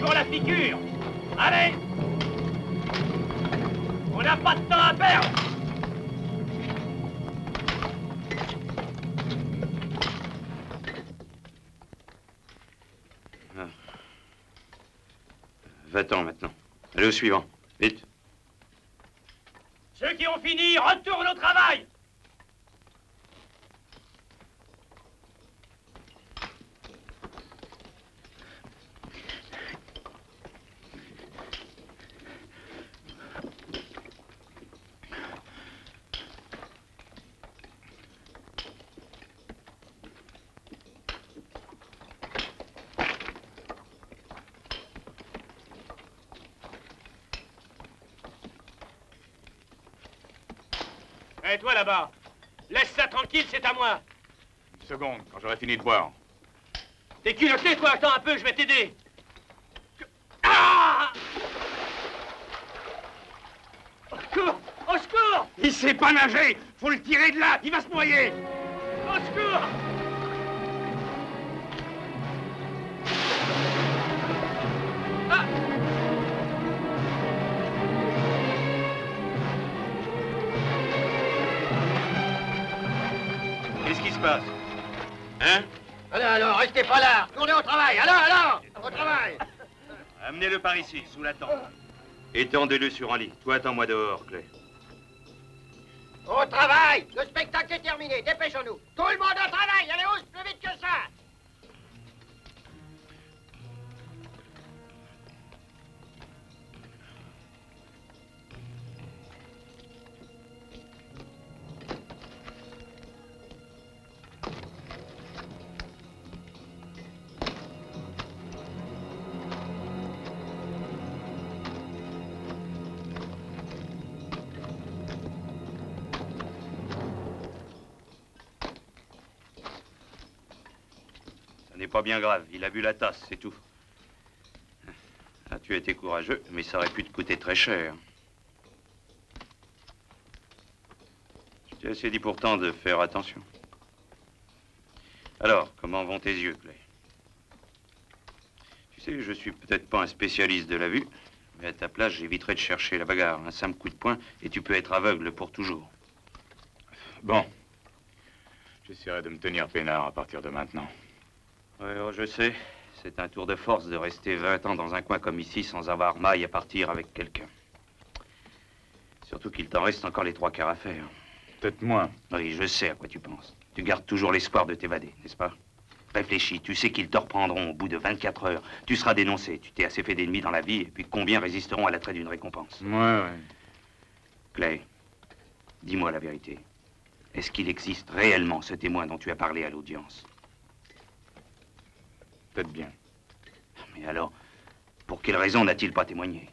Pour la figure. Allez! On n'a pas de temps à perdre! Ah. Va-t'en maintenant. Allez au suivant. Vite. Ceux qui ont fini, retournent au travail! Hé, toi là-bas, laisse ça tranquille, c'est à moi. Une seconde, quand j'aurai fini de boire. T'es culotté, toi, attends un peu, je vais t'aider. Ah! Au secours! Au secours! Il sait pas nager! Faut le tirer de là! Il va se noyer! Au secours! Ah! Qu'est-ce qui se passe? Hein? Alors, restez pas là. Tournez au travail. Alors, au travail. Amenez-le par ici, sous la tente. Étendez-le sur un lit. Toi, attends-moi dehors, Clay. Au travail. Le spectacle est terminé. Dépêchons-nous. Tout le monde au travail. Allez, hausse plus vite que ça. Pas bien grave, il a bu la tasse, c'est tout. Ah, tu as été courageux, mais ça aurait pu te coûter très cher. Je t'ai assez dit pourtant de faire attention. Alors, comment vont tes yeux, Clay? Tu sais, je suis peut-être pas un spécialiste de la vue, mais à ta place, j'éviterais de chercher la bagarre. Un simple coup de poing, et tu peux être aveugle pour toujours. Bon. J'essaierai de me tenir peinard à partir de maintenant. Oui, oh, je sais. C'est un tour de force de rester 20 ans dans un coin comme ici sans avoir maille à partir avec quelqu'un. Surtout qu'il t'en reste encore les 3/4 à faire. Peut-être moins. Oui, je sais à quoi tu penses. Tu gardes toujours l'espoir de t'évader, n'est-ce pas? Réfléchis, tu sais qu'ils te reprendront au bout de 24 heures. Tu seras dénoncé, tu t'es assez fait d'ennemis dans la vie, et puis combien résisteront à l'attrait d'une récompense? Ouais. Clay, dis-moi la vérité. Est-ce qu'il existe réellement ce témoin dont tu as parlé à l'audience? Peut-être bien. Mais alors, pour quelle raison n'a-t-il pas témoigné?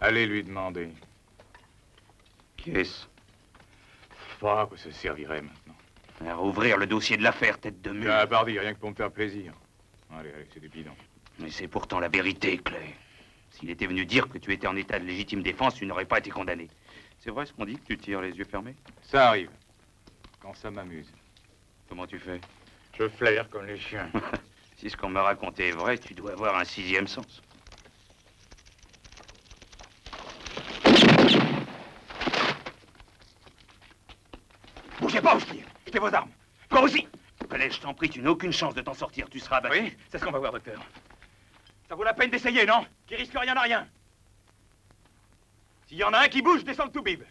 Allez lui demander. Qui est-ce? pas à quoi ça servirait maintenant. À rouvrir le dossier de l'affaire, tête de mule. Bien à Bardi, rien que pour me faire plaisir. Allez, allez, c'est des bidons. Mais c'est pourtant la vérité, Clay. S'il était venu dire que tu étais en état de légitime défense, tu n'aurais pas été condamné. C'est vrai ce qu'on dit, que tu tires les yeux fermés? Ça arrive. Quand ça m'amuse. Comment tu fais? Je flaire comme les chiens. Si ce qu'on me racontait est vrai, tu dois avoir un sixième sens. Bougez pas, hostile. Jetez vos armes. Toi aussi. Clay, je t'en prie, tu n'as aucune chance de t'en sortir. Tu seras abattu. Oui, c'est ce qu'on va voir, docteur. Ça vaut la peine d'essayer, non? Qui risque rien à rien. S'il y en a un qui bouge, descends le tout-bib.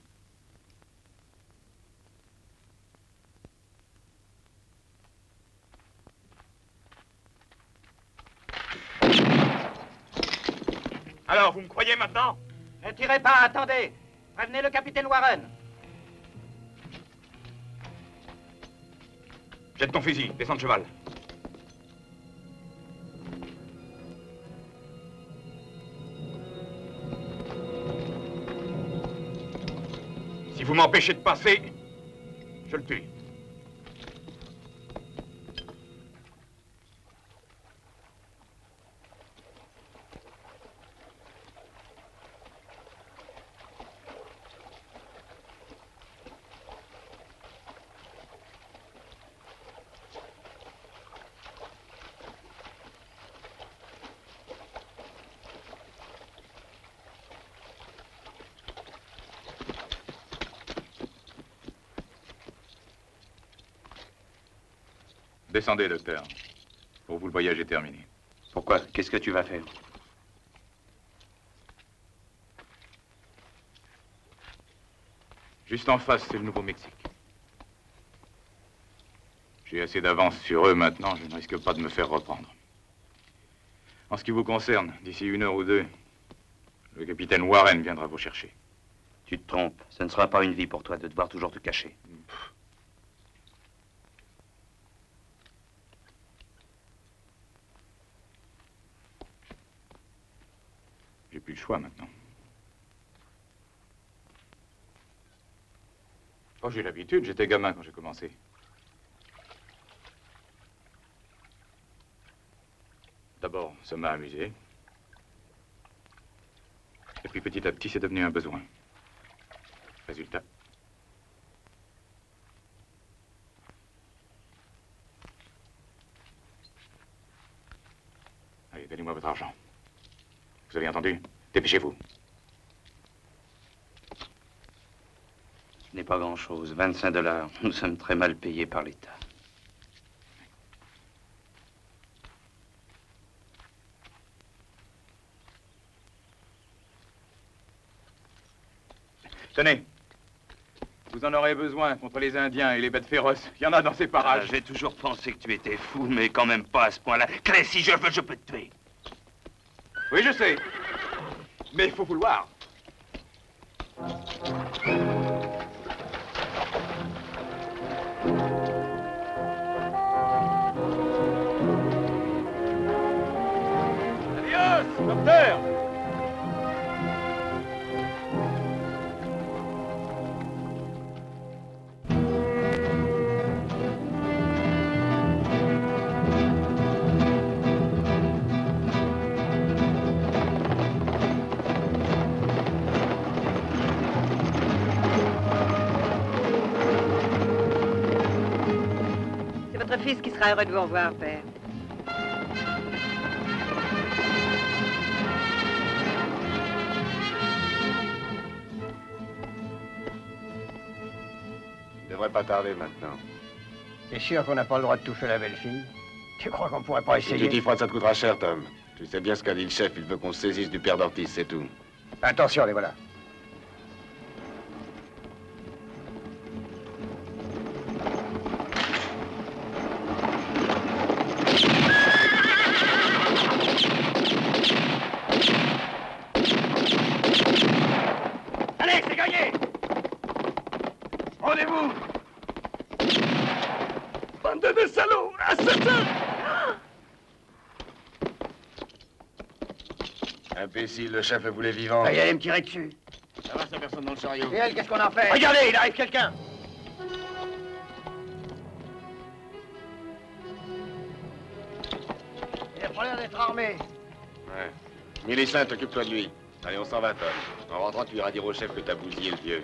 Alors, vous me croyez maintenant? Ne tirez pas, attendez. Prévenez le capitaine Warren. Jette ton fusil, descends de cheval. Si vous m'empêchez de passer, je le tue. Descendez, docteur. Pour vous, le voyage est terminé. Pourquoi? Qu'est-ce que tu vas faire? Juste en face, c'est le Nouveau-Mexique. J'ai assez d'avance sur eux maintenant, je ne risque pas de me faire reprendre. En ce qui vous concerne, d'ici 1 heure ou 2, le capitaine Warren viendra vous chercher. Tu te trompes. Ce ne sera pas une vie pour toi de devoir toujours te cacher. J'ai plus le choix maintenant. Oh, j'ai l'habitude, j'étais gamin quand j'ai commencé. D'abord, ça m'a amusé. Et puis petit à petit, c'est devenu un besoin. Résultat. Allez, donnez-moi votre argent. Vous avez entendu? Dépêchez-vous. Ce n'est pas grand-chose. 25 $. Nous sommes très mal payés par l'État. Tenez. Vous en aurez besoin contre les Indiens et les bêtes féroces. Il y en a dans ces parages. J'ai toujours pensé que tu étais fou, mais quand même pas à ce point-là. Clay, si je veux, je peux te tuer. Oui, je sais. Mais il faut vouloir. Adios, docteur. Votre fils qui sera heureux de vous revoir, père. Il devrait pas tarder maintenant. T'es sûr qu'on n'a pas le droit de toucher la belle-fille? Tu crois qu'on pourrait pas Si tu essayer? t'y feras, ça te coûtera cher, Tom. Tu sais bien ce qu'a dit le chef, il veut qu'on se saisisse du père d'Ortiz, c'est tout. Attention, les voilà. Allez, c'est gagné! Rendez-vous! Bande de salauds! Assassins! Imbécile, le chef le voulait vivant. Il allait me tirer dessus. Ça va, sa personne dans le chariot. Et elle, qu'est-ce qu'on en fait? Regardez, il arrive quelqu'un! pas l'air d'être armé. Ouais. Millicent, occupe-toi de lui. Allez, on s'en va, Tom. En rentrant, tu iras dire au chef que t'as bousillé le vieux.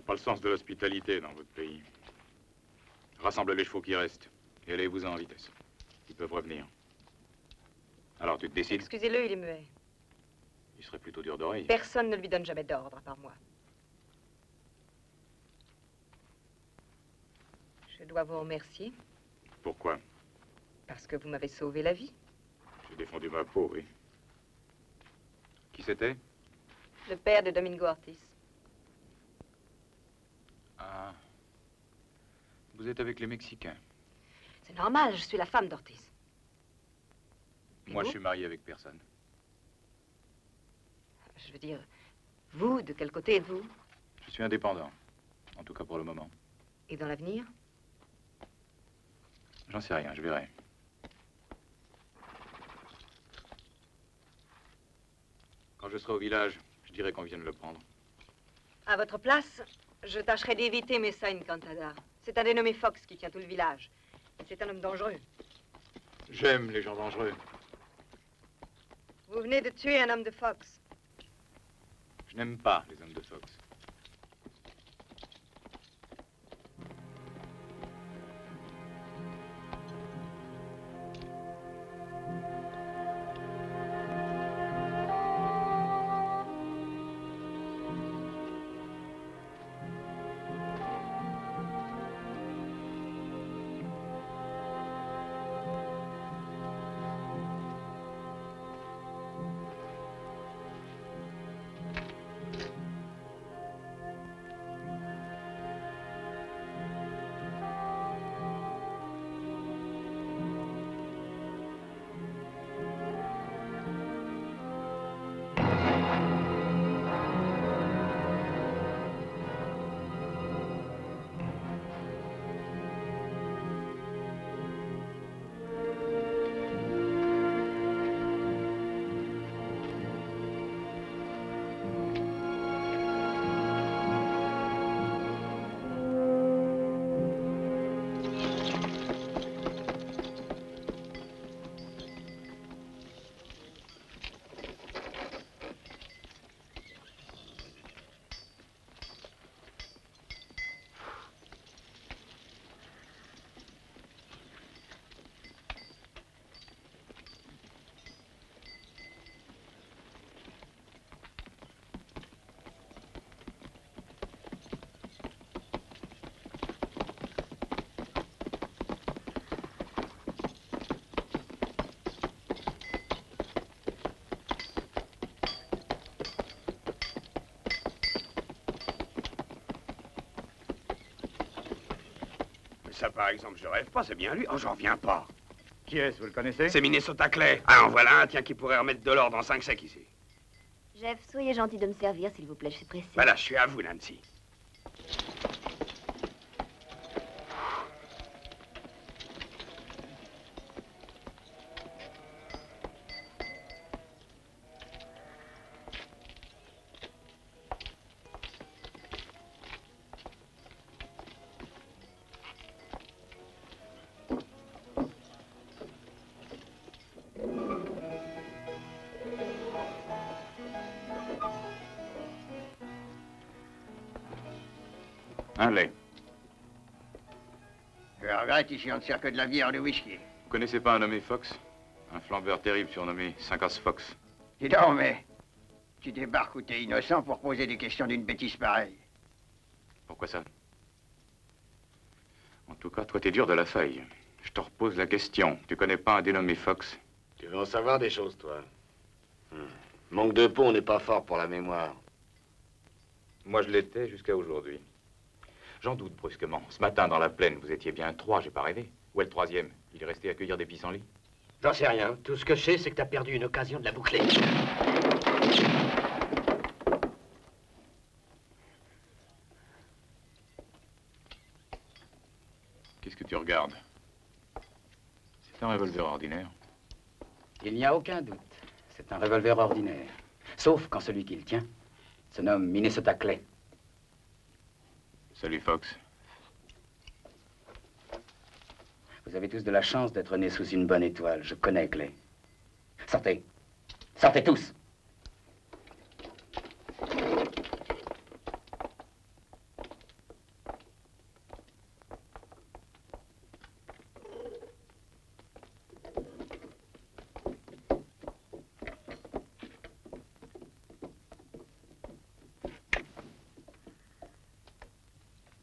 Pas le sens de l'hospitalité dans votre pays. Rassemblez les chevaux qui restent et allez-vous-en en vitesse. Ils peuvent revenir. Alors, tu te décides? Excusez-le, il est muet. Il serait plutôt dur d'oreille. Personne ne lui donne jamais d'ordre, à part moi. Je dois vous remercier. Pourquoi? Parce que vous m'avez sauvé la vie. J'ai défendu ma peau, oui. Qui c'était? Le père de Domingo Ortiz. Ah. Vous êtes avec les Mexicains. C'est normal, je suis la femme d'Ortiz. Et Moi, vous? je suis marié avec personne. Je veux dire, vous, de quel côté êtes-vous? Je suis indépendant. En tout cas pour le moment. Et dans l'avenir? J'en sais rien, je verrai. Quand je serai au village, je dirai qu'on vienne le prendre. À votre place, je tâcherai d'éviter Messa Encantada. C'est un dénommé Fox qui tient tout le village. C'est un homme dangereux. J'aime les gens dangereux. Vous venez de tuer un homme de Fox. Je n'aime pas les hommes de Fox. Ça, par exemple, je rêve pas, c'est bien lui. Oh, j'en reviens pas. Qui est-ce, vous le connaissez? C'est Minnesota Clay. Ah, en voilà un, tiens, qui pourrait remettre de l'ordre dans 5 sacs ici. Jeff, soyez gentil de me servir, s'il vous plaît, je suis pressée. Voilà, je suis à vous, Nancy. Un lait. Je regrette, ici on ne sert que de la bière et de whisky. Vous connaissez pas un nommé Fox? Un flambeur terrible surnommé 5 Fox. Dis donc, mais tu débarques où t'es innocent pour poser des questions d'une bêtise pareille. Pourquoi ça? En tout cas, toi, t'es dur de la feuille. Je te repose la question. Tu connais pas un dénommé Fox? Tu veux en savoir des choses, toi? Manque de peau, on n'est pas fort pour la mémoire. Moi, je l'étais jusqu'à aujourd'hui. J'en doute brusquement. Ce matin, dans la plaine, vous étiez bien 3, j'ai pas rêvé. Où est le 3e? Il est resté à cueillir des pissenlits? J'en sais rien. Tout ce que je sais, c'est que t'as perdu une occasion de la boucler. Qu'est-ce que tu regardes? C'est un revolver ordinaire. Il n'y a aucun doute. C'est un revolver ordinaire. Sauf quand celui qui le tient se nomme Minnesota Clay. Salut, Fox. Vous avez tous de la chance d'être nés sous une bonne étoile. Je connais Clay. Sortez. Sortez tous.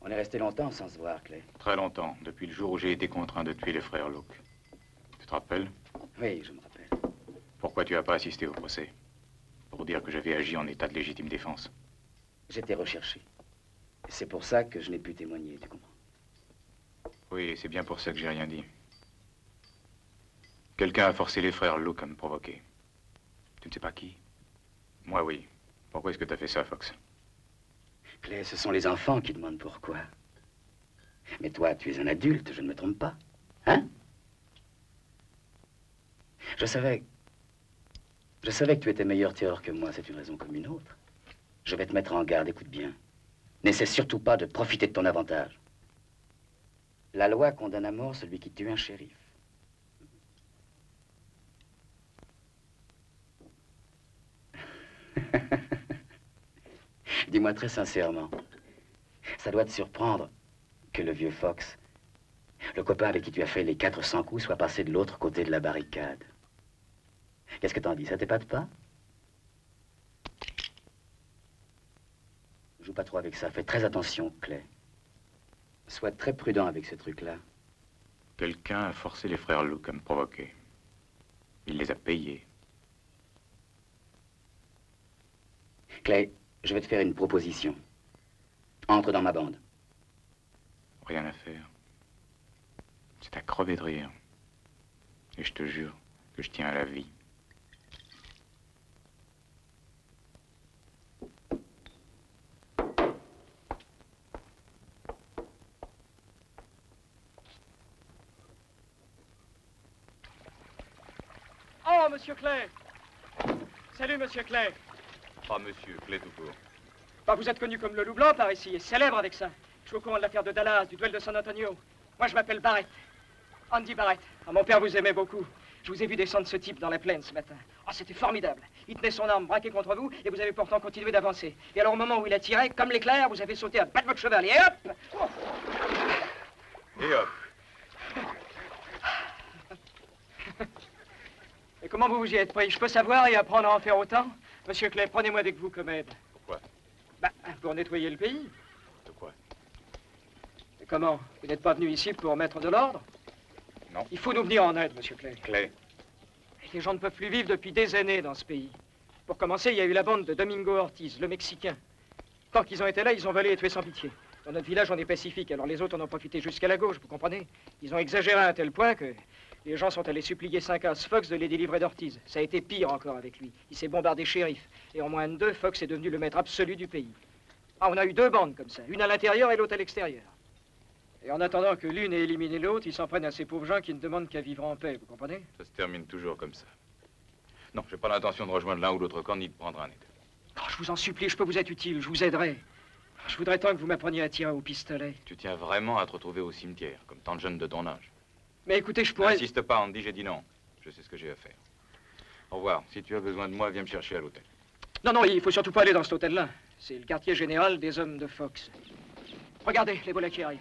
On est resté longtemps sans se voir, Clay. Très longtemps, depuis le jour où j'ai été contraint de tuer les frères Locke. Tu te rappelles? Oui, je me rappelle. Pourquoi tu n'as pas assisté au procès? Pour dire que j'avais agi en état de légitime défense. J'étais recherché. C'est pour ça que je n'ai pu témoigner, tu comprends? Oui, c'est bien pour ça que j'ai rien dit. Quelqu'un a forcé les frères Locke à me provoquer. Tu ne sais pas qui? Moi, oui. Pourquoi est-ce que tu as fait ça, Fox? Clay, ce sont les enfants qui demandent pourquoi. Mais toi, tu es un adulte, je ne me trompe pas. Hein? Je savais que tu étais meilleur tireur que moi, c'est une raison comme une autre. Je vais te mettre en garde, écoute bien. N'essaie surtout pas de profiter de ton avantage. La loi condamne à mort celui qui tue un shérif. Dis-moi très sincèrement, ça doit te surprendre que le vieux Fox, le copain avec qui tu as fait les 400 coups, soit passé de l'autre côté de la barricade. Qu'est-ce que t'en dis? Ça t'épate pas? Joue pas trop avec ça. Fais très attention, Clay. Sois très prudent avec ce truc-là. Quelqu'un a forcé les frères Locke à me provoquer. Il les a payés. Clay, je vais te faire une proposition. Entre dans ma bande. Rien à faire. C'est à crever de rire. Et je te jure que je tiens à la vie. Oh, monsieur Clay! Salut, monsieur Clay. Ah, monsieur, Clay tout court. Bah, vous êtes connu comme le loup blanc par ici, et célèbre avec ça. Je suis au courant de l'affaire de Dallas, du duel de San Antonio. Moi, je m'appelle Barrett. Andy Barrett. Ah, mon père vous aimait beaucoup. Je vous ai vu descendre ce type dans la plaine ce matin. Ah, c'était formidable. Il tenait son arme braquée contre vous, et vous avez pourtant continué d'avancer. Et alors, au moment où il a tiré, comme l'éclair, vous avez sauté à battre votre cheval, et hop! Et hop. Et comment vous vous y êtes pris? Je peux savoir et apprendre à en faire autant? Monsieur Clay, prenez-moi avec vous comme aide. Pourquoi? Bah, pour nettoyer le pays. De quoi? Et comment? Vous n'êtes pas venu ici pour mettre de l'ordre? Non. Il faut nous venir en aide, monsieur Clay. Clay. Les gens ne peuvent plus vivre depuis des années dans ce pays. Pour commencer, il y a eu la bande de Domingo Ortiz, le Mexicain. Tant qu'ils ont été là, ils ont volé et tué sans pitié. Dans notre village, on est pacifique, alors les autres en ont profité jusqu'à la gauche, vous comprenez? Ils ont exagéré à un tel point que les gens sont allés supplier 5 Fox de les délivrer d'Ortiz. Ça a été pire encore avec lui. Il s'est bombardé shérif. Et en moins de 2, Fox est devenu le maître absolu du pays. Ah, on a eu 2 bandes comme ça, une à l'intérieur et l'autre à l'extérieur. Et en attendant que l'une ait éliminé l'autre, ils s'en prennent à ces pauvres gens qui ne demandent qu'à vivre en paix, vous comprenez? Ça se termine toujours comme ça. Non, j'ai pas l'intention de rejoindre l'un ou l'autre camp, ni de prendre un aide. Oh, je vous en supplie, je peux vous être utile, je vous aiderai. Je voudrais tant que vous m'appreniez à tirer au pistolet. Tu tiens vraiment à te retrouver au cimetière, comme tant de jeunes de ton âge. Mais écoutez, je pourrais... N'insiste pas, Andy, j'ai dit non. Je sais ce que j'ai à faire. Au revoir. Si tu as besoin de moi, viens me chercher à l'hôtel. Non, non, il faut surtout pas aller dans cet hôtel-là. C'est le quartier général des hommes de Fox. Regardez, les volets qui arrivent.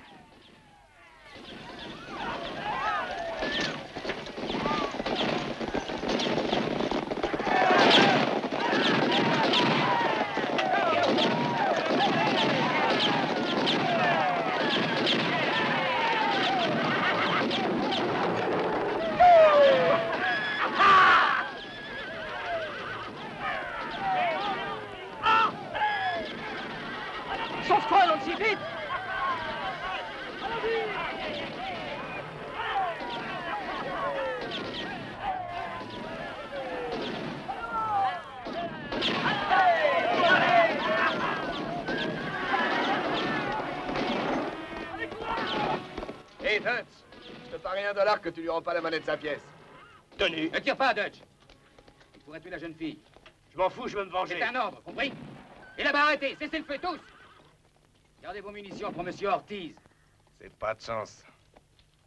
Sauve-toi, Nancy, vite! Hé, Dutch, je te parie $1 que tu lui rends pas la monnaie de sa pièce. Tenu. Ne tire pas, Dutch. Il pourrait tuer la jeune fille. Je m'en fous, je veux me venger. C'est un ordre, compris? Et là-bas, arrêtez, cessez le feu tous. Gardez vos munitions pour Monsieur Ortiz. C'est pas de chance.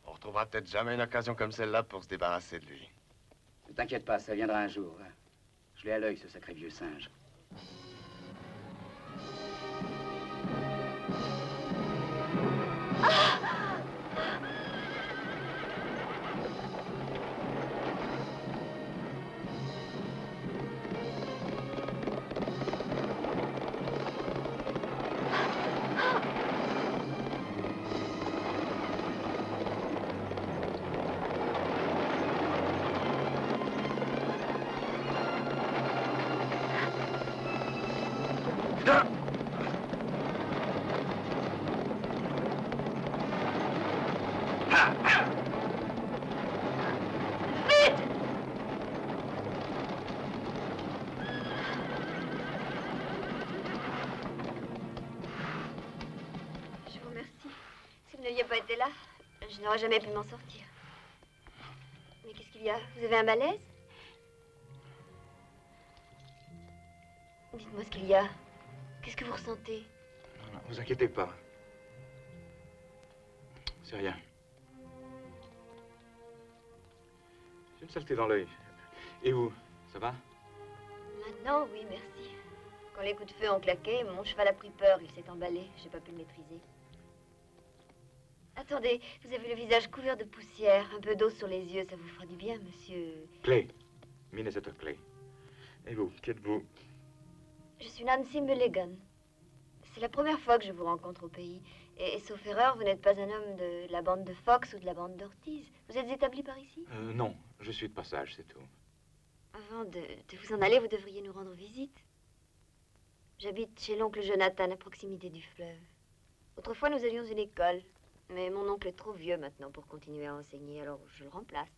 On retrouvera peut-être jamais une occasion comme celle-là pour se débarrasser de lui. Ne t'inquiète pas, ça viendra un jour. Hein. Je l'ai à l'œil, ce sacré vieux singe. Je n'aurais jamais pu m'en sortir. Mais qu'est-ce qu'il y a? Vous avez un malaise? Dites-moi ce qu'il y a. Qu'est-ce que vous ressentez? Non, vous inquiétez pas. C'est rien. J'ai une saleté dans l'œil. Et vous, ça va? Maintenant, oui, merci. Quand les coups de feu ont claqué, mon cheval a pris peur. Il s'est emballé. J'ai pas pu le maîtriser. Attendez, vous avez le visage couvert de poussière, un peu d'eau sur les yeux, ça vous fera du bien, monsieur... Clay. Minnesota Clay. Et vous, qui êtes-vous? Je suis Nancy Mulligan. C'est la première fois que je vous rencontre au pays. Et sauf erreur, vous n'êtes pas un homme de la bande de Fox ou de la bande d'Ortiz. Vous êtes établi par ici? Non, je suis de passage, c'est tout. Avant de vous en aller, vous devriez nous rendre visite. J'habite chez l'oncle Jonathan, à proximité du fleuve. Autrefois, nous avions une école. Mais mon oncle est trop vieux maintenant pour continuer à enseigner, alors je le remplace.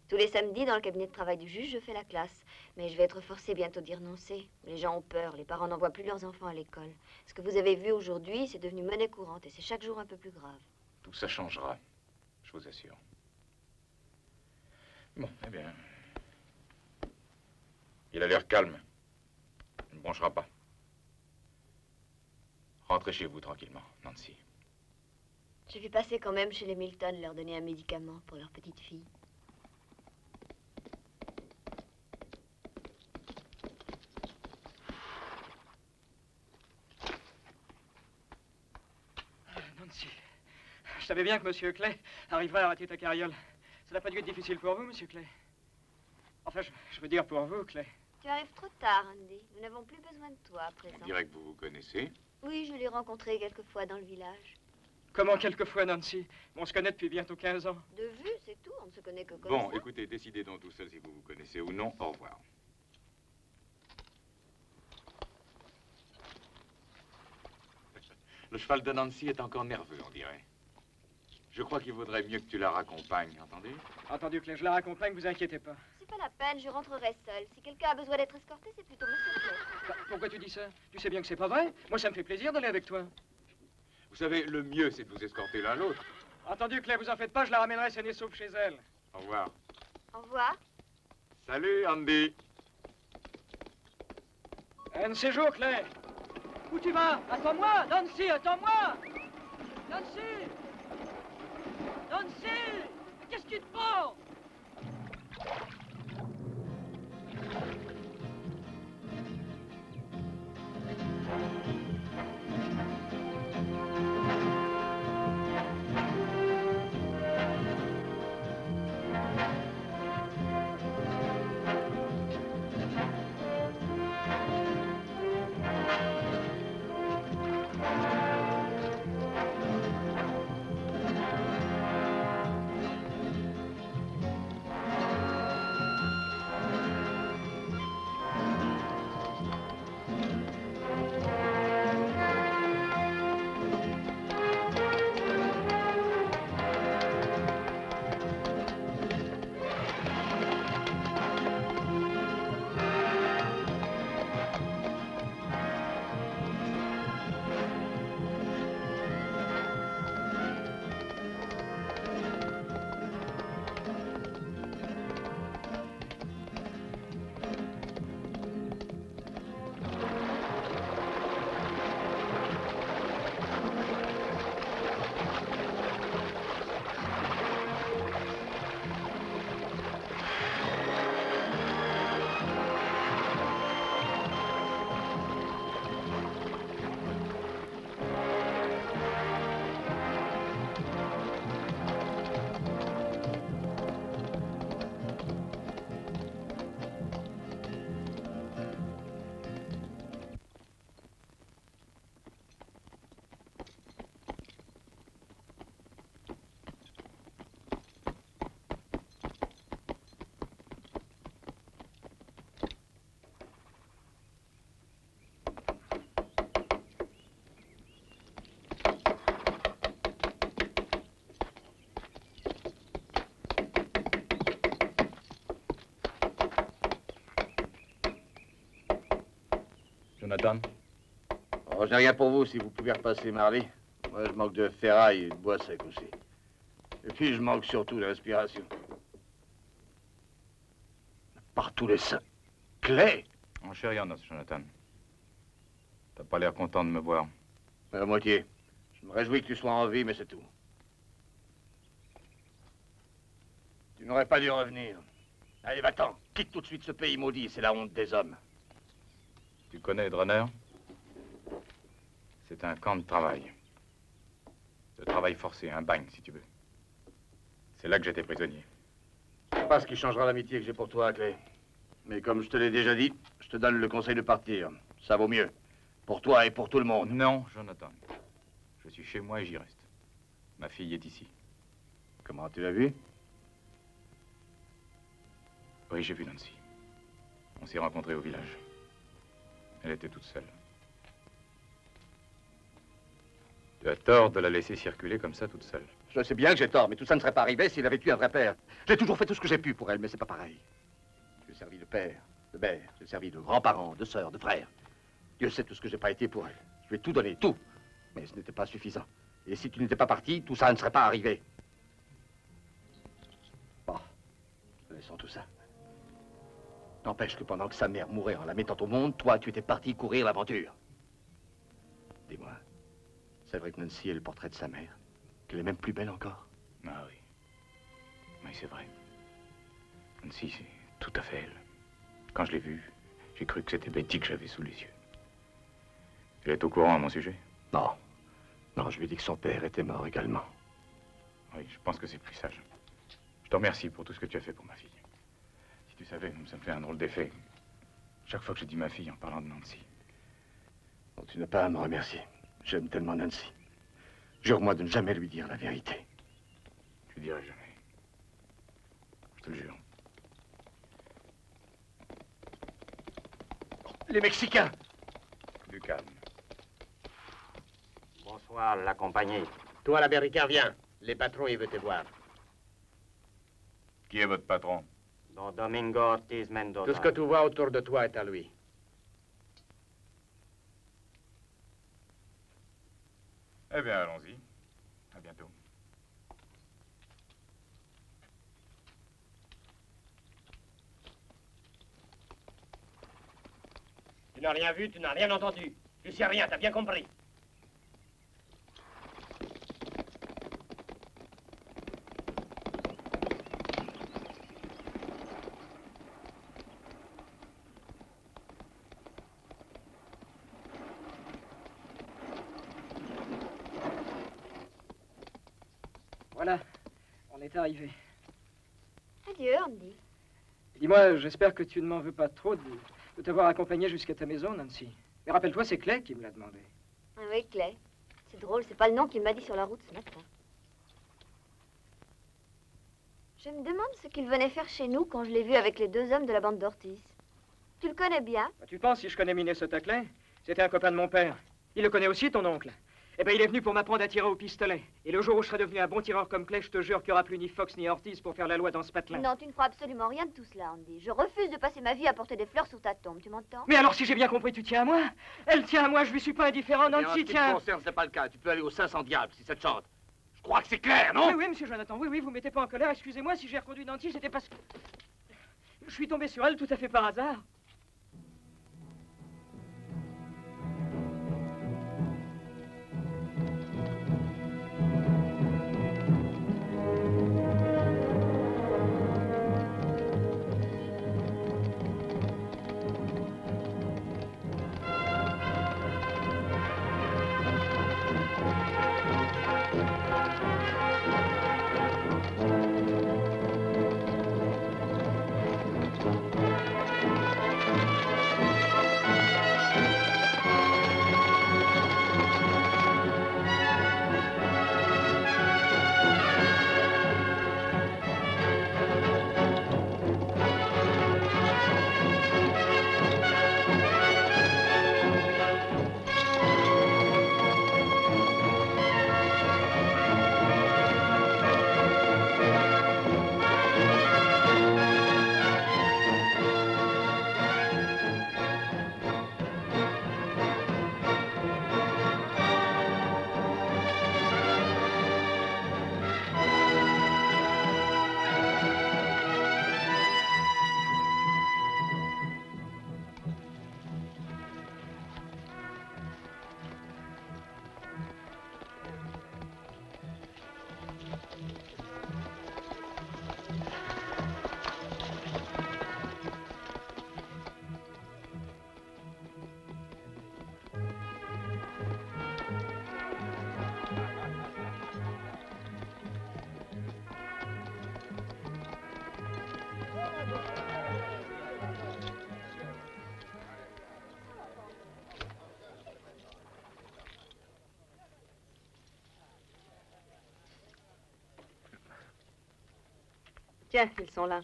Tous les samedis, dans le cabinet de travail du juge, je fais la classe. Mais je vais être forcée bientôt d'y renoncer. Les gens ont peur, les parents n'envoient plus leurs enfants à l'école. Ce que vous avez vu aujourd'hui, c'est devenu monnaie courante et c'est chaque jour un peu plus grave. Tout ça changera, je vous assure. Bon, eh bien... Il a l'air calme. Il ne bronchera pas. Rentrez chez vous tranquillement, Nancy. Je vais passer quand même chez les Milton, leur donner un médicament pour leur petite fille. Nancy, je savais bien que Monsieur Clay arriverait à arrêter ta carriole. Ça n'a pas dû être difficile pour vous, Monsieur Clay. Enfin, je veux dire pour vous, Clay. Tu arrives trop tard, Andy. Nous n'avons plus besoin de toi à présent. On dirait que vous vous connaissez. Oui, je l'ai rencontré quelquefois dans le village. Comment quelquefois, Nancy? On se connaît depuis bientôt 15 ans. De vue, c'est tout. On ne se connaît que comme Bon, ça. écoutez, décidez donc tout seul si vous vous connaissez ou non. Au revoir. Le cheval de Nancy est encore nerveux, on dirait. Je crois qu'il vaudrait mieux que tu la raccompagnes, entendu? Entendu, Clay, je la raccompagne, vous inquiétez pas. C'est pas la peine, je rentrerai seule. Si quelqu'un a besoin d'être escorté, c'est plutôt Monsieur Clay. Bah, pourquoi tu dis ça? Tu sais bien que c'est pas vrai. Moi, ça me fait plaisir d'aller avec toi. Vous savez, le mieux, c'est de vous escorter l'un l'autre. Entendu, Clay, vous en faites pas, je la ramènerai saine et sauve chez elle. Au revoir. Au revoir. Salut, Andy. Un séjour, Clay. Où tu vas? Attends-moi, Nancy, attends-moi. Nancy! Nancy! Qu'est-ce que tu te prends? Jonathan? Oh, je n'ai rien pour vous si vous pouvez repasser, Marley. Moi, je manque de ferraille et de bois sec aussi. Et puis, je manque surtout de respiration. Par tous les saints. Clay! Mon cher Janos, Jonathan. T'as pas l'air content de me voir. À moitié. Je me réjouis que tu sois en vie, mais c'est tout. Tu n'aurais pas dû revenir. Allez, va-t'en. Quitte tout de suite ce pays maudit. C'est la honte des hommes. Tu connais Drener? C'est un camp de travail. De travail forcé, un bagne, si tu veux. C'est là que j'étais prisonnier. C'est pas ce qui changera l'amitié que j'ai pour toi, Clay. Mais comme je te l'ai déjà dit, je te donne le conseil de partir. Ça vaut mieux. Pour toi et pour tout le monde. Non, Jonathan. Je suis chez moi et j'y reste. Ma fille est ici. Comment, tu l'as vu? Oui, j'ai vu Nancy. On s'est rencontrés au village. Elle était toute seule. Tu as tort de la laisser circuler comme ça toute seule. Je sais bien que j'ai tort, mais tout ça ne serait pas arrivé s'il avait eu un vrai père. J'ai toujours fait tout ce que j'ai pu pour elle, mais c'est pas pareil. J'ai servi de père, de mère, j'ai servi de grands-parents, de sœurs, de frères. Dieu sait tout ce que j'ai pas été pour elle. Je lui ai tout donné, tout. Mais ce n'était pas suffisant. Et si tu n'étais pas parti, tout ça ne serait pas arrivé. Bon, laissons tout ça. N'empêche que pendant que sa mère mourait en la mettant au monde, toi, tu étais parti courir l'aventure. Dis-moi, c'est vrai que Nancy est le portrait de sa mère? Qu'elle est même plus belle encore? Ah oui. Oui, c'est vrai. Nancy, c'est tout à fait elle. Quand je l'ai vue, j'ai cru que c'était Betty que j'avais sous les yeux. Elle est au courant à mon sujet? Non. Non, je lui ai dit que son père était mort également. Oui, je pense que c'est plus sage. Je te remercie pour tout ce que tu as fait pour ma fille. Si tu savais, ça me fait un drôle d'effet. Chaque fois que je dis ma fille en parlant de Nancy. Non, tu n'as pas à me remercier. J'aime tellement Nancy. Jure-moi de ne jamais lui dire la vérité. Je lui dirai jamais. Je te le jure. Les Mexicains! Du calme. Bonsoir, la compagnie. Toi, l'Américain, viens. Les patrons, ils veulent te voir. Qui est votre patron? Don Domingo Ortiz Mendoza. Tout ce que tu vois autour de toi est à lui. Eh bien, allons-y. À bientôt. Tu n'as rien vu, tu n'as rien entendu. Tu sais rien, t'as bien compris. Voilà, on est arrivé. Adieu, Andy. Dis-moi, j'espère que tu ne m'en veux pas trop de t'avoir accompagné jusqu'à ta maison, Nancy. Mais rappelle-toi, c'est Clay qui me l'a demandé. Ah oui, Clay. C'est drôle, c'est pas le nom qu'il m'a dit sur la route ce matin. Je me demande ce qu'il venait faire chez nous quand je l'ai vu avec les deux hommes de la bande d'Ortiz. Tu le connais bien? Bah, tu penses si je connais Minnesota Clay? C'était un copain de mon père. Il le connaît aussi, ton oncle. Eh bien, il est venu pour m'apprendre à tirer au pistolet. Et le jour où je serai devenu un bon tireur comme Clay, je te jure qu'il n'y aura plus ni Fox ni Ortiz pour faire la loi dans ce patelin. Non, tu ne crois absolument rien de tout cela, Andy. Je refuse de passer ma vie à porter des fleurs sur ta tombe, tu m'entends? Mais alors, si j'ai bien compris, tu tiens à moi? Elle tient à moi, je lui suis pas indifférent, Nancy, En ce qui tiens. te concerne, c'est pas le cas. Tu peux aller au 500 diables si ça te chante. Je crois que c'est clair, non? Oui, oui, monsieur Jonathan, oui, oui, vous mettez pas en colère. Excusez-moi si j'ai reconduit Nancy, c'était parce que... Je suis tombé sur elle tout à fait par hasard. Tiens, ils sont là.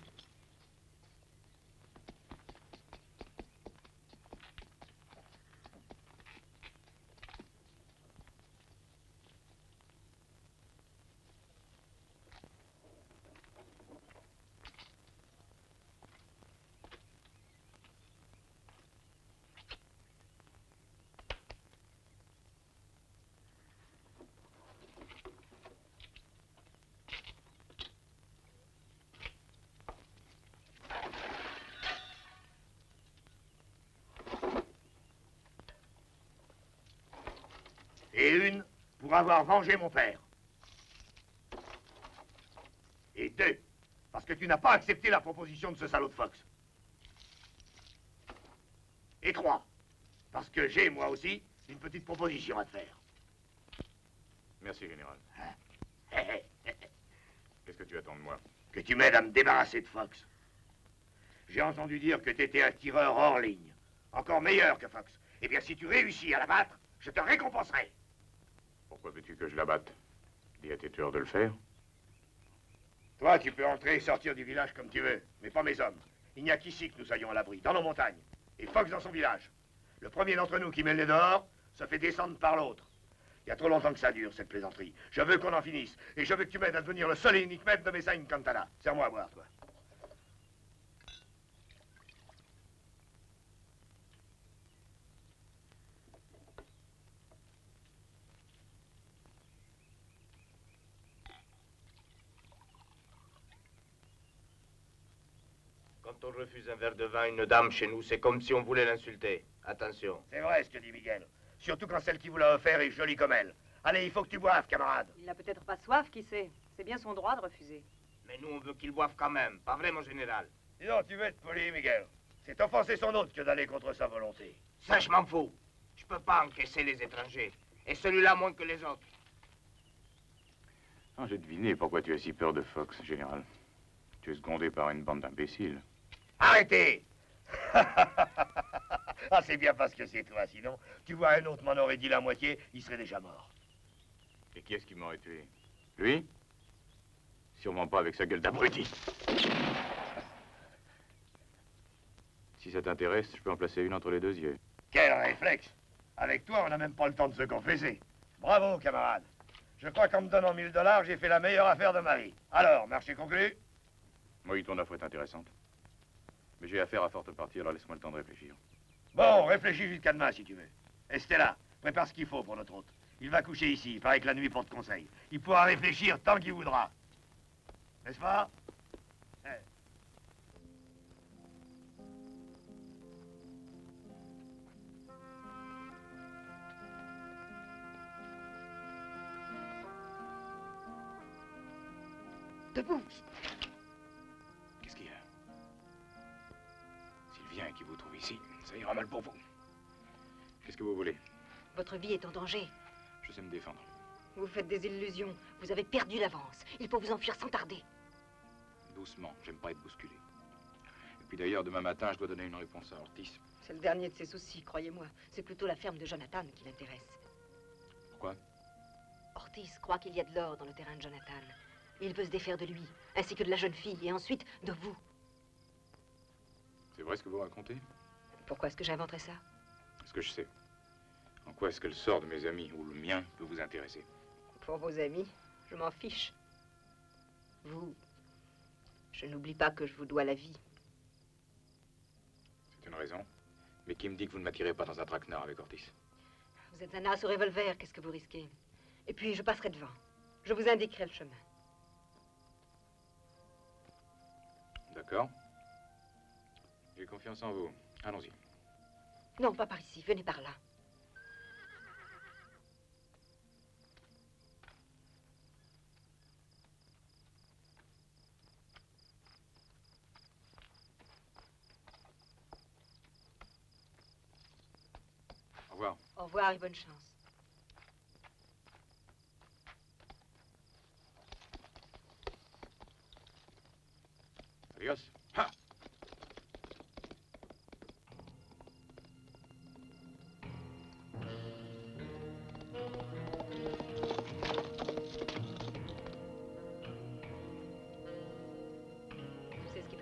Et une pour avoir vengé mon père. Et deux, parce que tu n'as pas accepté la proposition de ce salaud de Fox. Et trois, parce que j'ai, moi aussi, une petite proposition à te faire. Merci, général. Qu'est-ce que tu attends de moi? Que tu m'aides à me débarrasser de Fox. J'ai entendu dire que tu étais un tireur hors ligne. Encore meilleur que Fox. Eh bien, si tu réussis à l'abattre, je te récompenserai. Pourquoi veux-tu que je la batte? Dis à tes tueurs de le faire. Toi, tu peux entrer et sortir du village comme tu veux, mais pas mes hommes. Il n'y a qu'ici que nous soyons à l'abri, dans nos montagnes. Et Fox dans son village. Le premier d'entre nous qui met le nez dehors se fait descendre par l'autre. Il y a trop longtemps que ça dure, cette plaisanterie. Je veux qu'on en finisse. Et je veux que tu m'aides à devenir le seul et unique maître de Messagne Cantala. Serre-moi à boire, toi. Quand on refuse un verre de vin à une dame chez nous, c'est comme si on voulait l'insulter. Attention. C'est vrai ce que dit Miguel. Surtout quand celle qui vous l'a offert est jolie comme elle. Allez, il faut que tu boives, camarade. Il n'a peut-être pas soif, qui sait. C'est bien son droit de refuser. Mais nous, on veut qu'il boive quand même. Pas vrai, mon général? Dis donc, tu veux être poli, Miguel. C'est offenser son hôte que d'aller contre sa volonté. Ça, je m'en fous. Je peux pas encaisser les étrangers. Et celui-là moins que les autres. Ah, j'ai deviné pourquoi tu as si peur de Fox, général. Tu es secondé par une bande d'imbéciles. Arrêtez. Ah, c'est bien parce que c'est toi, sinon, tu vois, un autre m'en aurait dit la moitié, il serait déjà mort. Et qui est-ce qui m'aurait tué? Lui? Sûrement pas avec sa gueule d'abruti. Si ça t'intéresse, je peux en placer une entre les deux yeux. Quel réflexe! Avec toi, on n'a même pas le temps de se confesser. Bravo, camarade. Je crois qu'en me donnant 1000 $, j'ai fait la meilleure affaire de ma vie. Alors, marché conclu? Oui, ton offre est intéressante. Mais j'ai affaire à forte partie, alors laisse-moi le temps de réfléchir. Bon, réfléchis jusqu'à demain, si tu veux. Estella, prépare ce qu'il faut pour notre hôte. Il va coucher ici, il paraît que la nuit porte conseil. Il pourra réfléchir tant qu'il voudra. N'est-ce pas? Debout. Qu'est-ce qu'il y a? S'il vient et qu'il vous trouve ici, ça ira mal pour vous. Qu'est-ce que vous voulez? Votre vie est en danger. Je sais me défendre. Vous faites des illusions. Vous avez perdu l'avance. Il faut vous enfuir sans tarder. Doucement, j'aime pas être bousculé. Et puis d'ailleurs, demain matin, je dois donner une réponse à Ortiz. C'est le dernier de ses soucis, croyez-moi. C'est plutôt la ferme de Jonathan qui l'intéresse. Pourquoi? Ortiz croit qu'il y a de l'or dans le terrain de Jonathan. Il veut se défaire de lui, ainsi que de la jeune fille, et ensuite de vous. C'est vrai ce que vous racontez? Pourquoi est-ce que j'inventerais ça? Parce que je sais. En quoi est-ce que le sort de mes amis, ou le mien, peut vous intéresser? Pour vos amis, je m'en fiche. Vous, je n'oublie pas que je vous dois la vie. C'est une raison. Mais qui me dit que vous ne m'attirez pas dans un traquenard avec Ortiz? Vous êtes un as au revolver, qu'est-ce que vous risquez? Et puis, je passerai devant. Je vous indiquerai le chemin. D'accord. J'ai confiance en vous. Allons-y. Non, pas par ici, venez par là. Au revoir. Au revoir et bonne chance. Adios. Ha!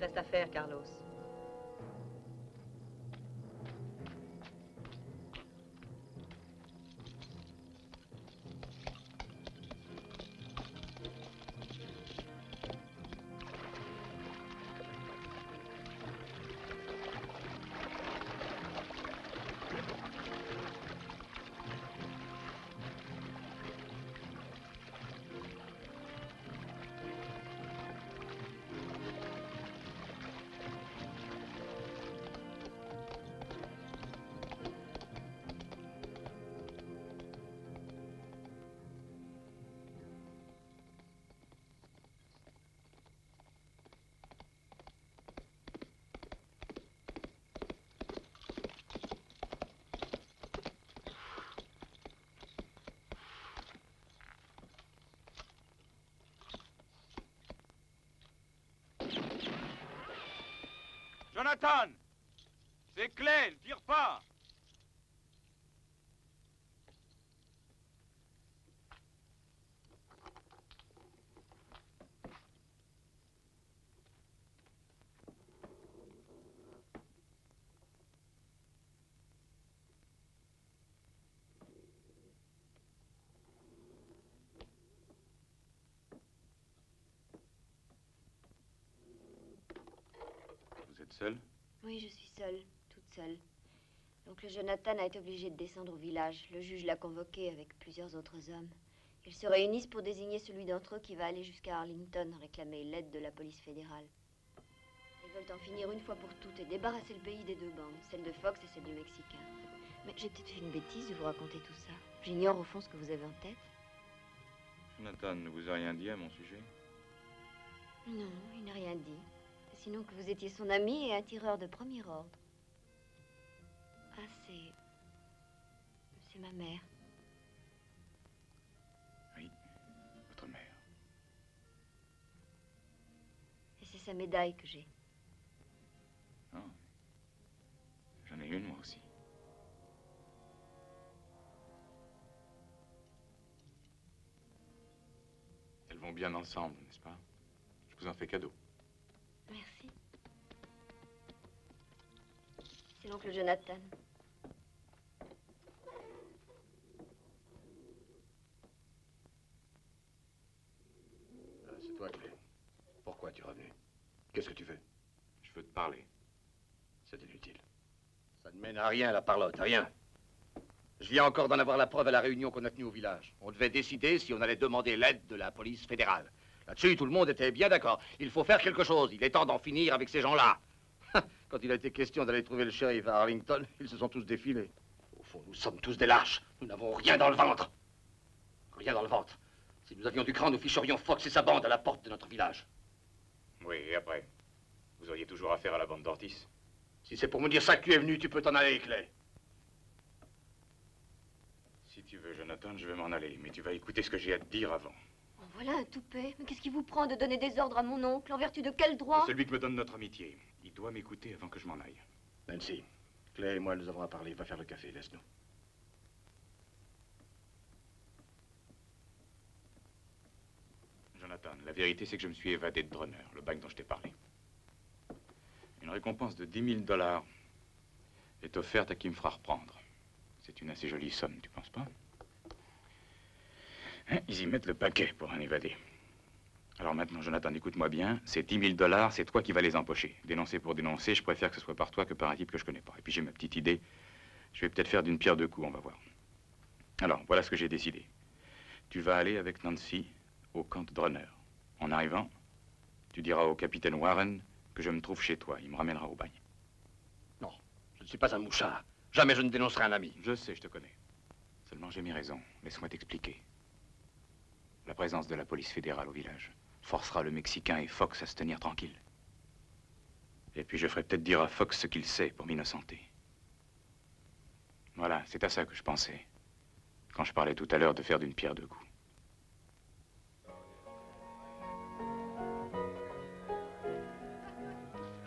reste à faire, Carlos. Jonathan! C'est Clay, ne tire pas! Vous êtes seul? Oui, je suis seule, toute seule. Donc le Jonathan a été obligé de descendre au village. Le juge l'a convoqué avec plusieurs autres hommes. Ils se réunissent pour désigner celui d'entre eux qui va aller jusqu'à Arlington réclamer l'aide de la police fédérale. Ils veulent en finir une fois pour toutes et débarrasser le pays des deux bandes, celle de Fox et celle du Mexicain. Mais j'ai peut-être fait une bêtise de vous raconter tout ça. J'ignore au fond ce que vous avez en tête. Jonathan ne vous a rien dit à mon sujet? Non, il n'a rien dit. Sinon que vous étiez son ami et un tireur de premier ordre. Ah, c'est ma mère. Oui, votre mère. Et c'est sa médaille que j'ai. Oh. J'en ai une, moi aussi. Elles vont bien ensemble, n'est-ce pas? Je vous en fais cadeau. Merci. C'est l'oncle Jonathan. C'est toi, Clay. Pourquoi tu es revenu? Qu'est-ce que tu veux? Je veux te parler. C'est inutile. Ça ne mène à rien, la parlotte, à rien. Je viens encore d'en avoir la preuve à la réunion qu'on a tenue au village. On devait décider si on allait demander l'aide de la police fédérale. Là-dessus, tout le monde était bien d'accord. Il faut faire quelque chose. Il est temps d'en finir avec ces gens-là. Quand il a été question d'aller trouver le shérif à Arlington, ils se sont tous défilés. Au fond, nous sommes tous des lâches. Nous n'avons rien dans le ventre. Rien dans le ventre. Si nous avions du cran, nous ficherions Fox et sa bande à la porte de notre village. Oui, et après? Vous auriez toujours affaire à la bande d'Ortiz? Si c'est pour me dire ça que tu es venu, tu peux t'en aller, Clay. Si tu veux, Jonathan, je vais m'en aller. Mais tu vas écouter ce que j'ai à te dire avant. Oh, voilà un toupet. Mais qu'est-ce qui vous prend de donner des ordres à mon oncle? En vertu de quel droit? C'est celui que me donne notre amitié. Il doit m'écouter avant que je m'en aille. Nancy, Clay et moi, nous avons à parler. Va faire le café, laisse-nous. Jonathan, la vérité, c'est que je me suis évadé de Drunner, le bac dont je t'ai parlé. Une récompense de 10 000 $ est offerte à qui me fera reprendre. C'est une assez jolie somme, tu penses pas? Hein, ils y mettent le paquet pour en évader. Alors maintenant, Jonathan, écoute-moi bien. Ces 10 000 $, c'est toi qui vas les empocher. Dénoncer pour dénoncer, je préfère que ce soit par toi que par un type que je connais pas. Et puis j'ai ma petite idée. Je vais peut-être faire d'une pierre deux coups, on va voir. Alors, voilà ce que j'ai décidé. Tu vas aller avec Nancy au camp de Drunner. En arrivant, tu diras au capitaine Warren que je me trouve chez toi. Il me ramènera au bagne. Non, je ne suis pas un mouchard. Jamais je ne dénoncerai un ami. Je sais, je te connais. Seulement, j'ai mis raison. Laisse-moi t'expliquer. La présence de la police fédérale au village forcera le Mexicain et Fox à se tenir tranquille. Et puis je ferai peut-être dire à Fox ce qu'il sait pour m'innocenter. Voilà, c'est à ça que je pensais. Quand je parlais tout à l'heure de faire d'une pierre deux coups.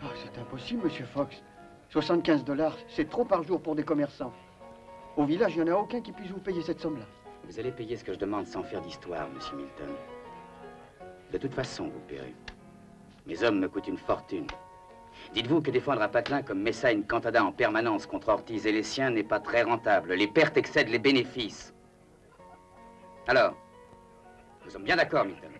Ah, c'est impossible, monsieur Fox. 75 $, c'est trop par jour pour des commerçants. Au village, il n'y en a aucun qui puisse vous payer cette somme-là. Vous allez payer ce que je demande sans faire d'histoire, monsieur Milton. De toute façon, vous paierez. Mes hommes me coûtent une fortune. Dites-vous que défendre un patelin comme Messagne Cantada en permanence contre Ortiz et les siens n'est pas très rentable. Les pertes excèdent les bénéfices. Alors, nous sommes bien d'accord, Milton.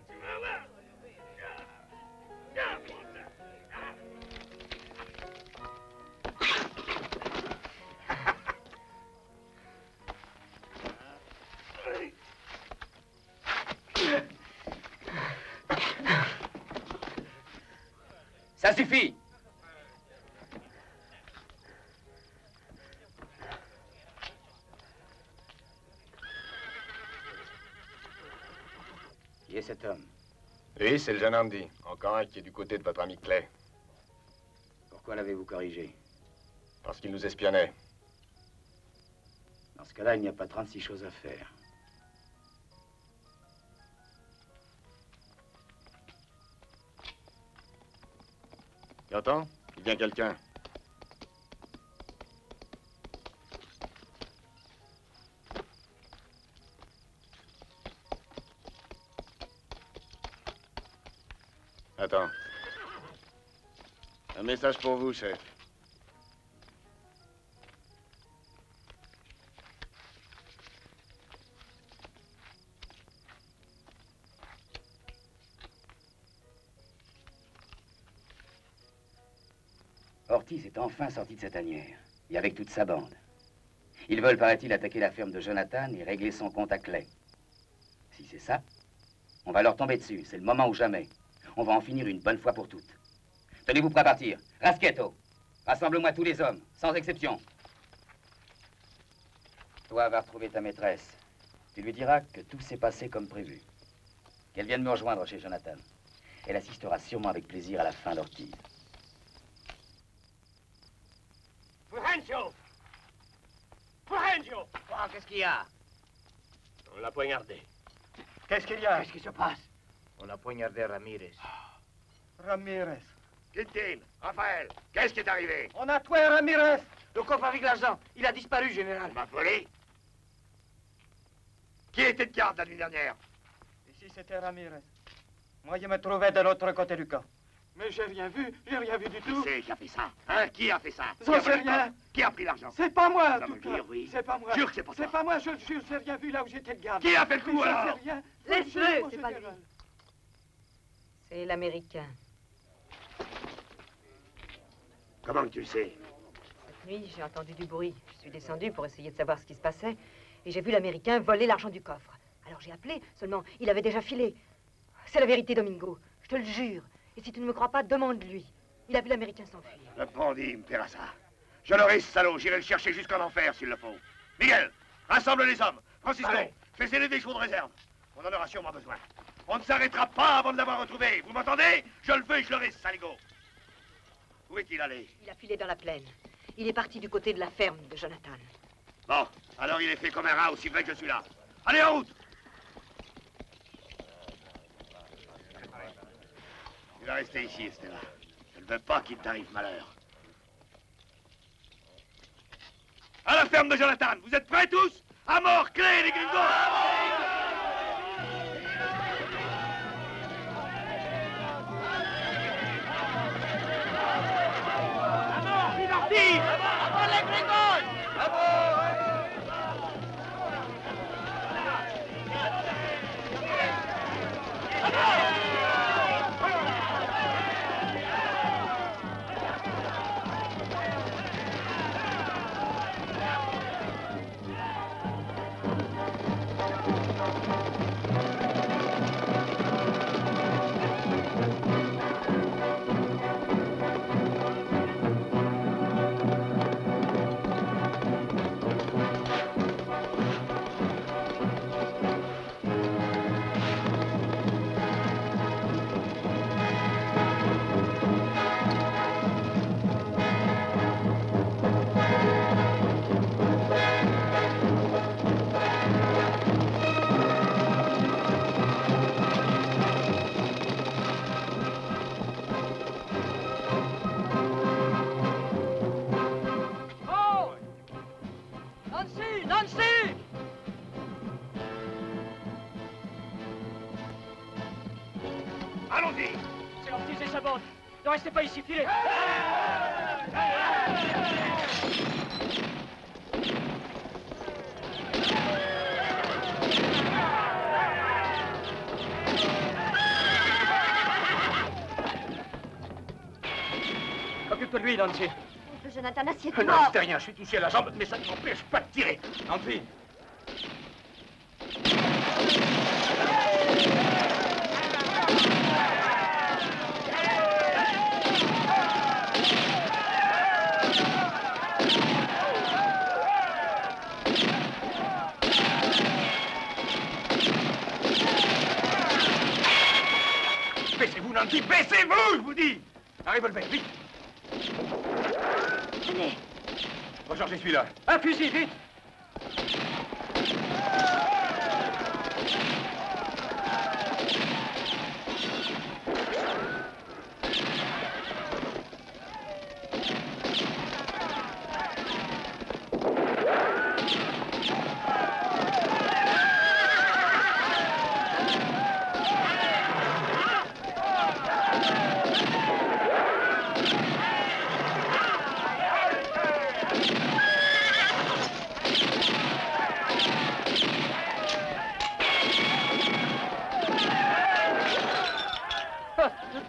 Ça suffit! Qui est cet homme? Oui, c'est le jeune Andy. Encore un qui est du côté de votre ami Clay. Pourquoi l'avez-vous corrigé? Parce qu'il nous espionnait. Dans ce cas-là, il n'y a pas 36 choses à faire. Tu entends? Il vient quelqu'un. Attends. Un message pour vous, chef. Ortiz est enfin sorti de sa tanière, et avec toute sa bande. Ils veulent, paraît-il, attaquer la ferme de Jonathan et régler son compte à Clay. Si c'est ça, on va leur tomber dessus. C'est le moment ou jamais. On va en finir une bonne fois pour toutes. Tenez-vous prêts à partir. Rasquetto, rassemble-moi tous les hommes, sans exception. Toi, va retrouver ta maîtresse. Tu lui diras que tout s'est passé comme prévu. Qu'elle vienne me rejoindre chez Jonathan. Elle assistera sûrement avec plaisir à la fin d'Ortiz. Fulgencio! Fulgencio! Oh, qu'est-ce qu'il y a? On l'a poignardé. Qu'est-ce qu'il y a? Qu'est-ce qui se passe? On a poignardé Ramirez. Ramirez. Quintin, Raphaël, qu'est-ce qui est arrivé? On a tué Ramirez. Le coffre avec l'argent. Il a disparu, général. Ma folie? Qui était de garde la nuit dernière? Ici, c'était Ramirez. Moi, je me trouvais de l'autre côté du camp. Mais j'ai rien vu du tout. Qui c'est qui a fait ça? Hein? Qui a fait ça? J'en sais rien. Qui a pris l'argent? C'est pas moi, Ça en me tout cas. dire, oui. C'est pas moi. Jure que c'est pas toi. C'est pas moi, je le jure, j'ai rien vu là où j'étais de garde. Qui a fait le coup, Mais alors? Je sais rien. Laisse-le, Mon c'est pas lui. général. C'est l'Américain. Comment que tu le sais? Cette nuit, j'ai entendu du bruit. Je suis descendu pour essayer de savoir ce qui se passait. Et j'ai vu l'Américain voler l'argent du coffre. Alors j'ai appelé, seulement il avait déjà filé. C'est la vérité, Domingo. Je te le jure. Et si tu ne me crois pas, demande-lui. Il a vu l'Américain s'enfuir. Le bandit me paiera ça. Je l'aurai, ce salaud. J'irai le chercher jusqu'en enfer, s'il le faut. Miguel, rassemble les hommes. Francisco, fais sceller des chevaux de réserve. On en aura sûrement besoin. On ne s'arrêtera pas avant de l'avoir retrouvé. Vous m'entendez? Je le veux et je l'aurai, ce saligo. Où est-il allé? Il a filé dans la plaine. Il est parti du côté de la ferme de Jonathan. Bon, alors il est fait comme un rat, aussi vrai que je suis là. Allez, en route! Tu vas rester ici, Estella. Je ne veux pas qu'il t'arrive malheur. À la ferme de Jonathan, vous êtes prêts tous? À mort, Clé, les gringos! C'est Ortiz et sa bande. Ne restez pas ici, filez. Occupe-toi de lui, Nancy. Oncle Jonathan, assieds-toi. Non, c'est rien, je suis touché à la jambe, mais ça ne m'empêche pas de tirer. Nancy. Baissez-vous, Nancy, baissez-vous, je vous dis. Un revolver, vite. Tenez. Rechargez celui-là. Un fusil, vite.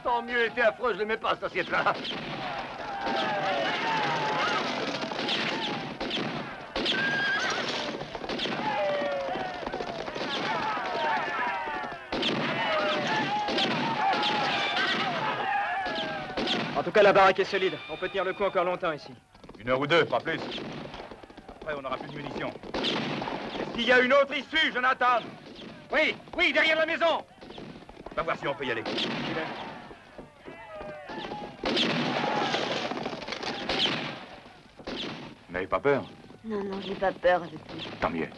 Tant mieux, elle était affreuse, je l'aimais pas, cette assiette-là. En tout cas, la baraque est solide. On peut tenir le coup encore longtemps ici. 1 heure ou 2, pas plus. Après, on n'aura plus de munitions. Est-ce qu'il y a une autre issue, Jonathan? Oui, oui, derrière la maison. Va voir si on peut y aller. Vous n'avez pas peur? Non, non, je n'ai pas peur avec vous. Tant mieux.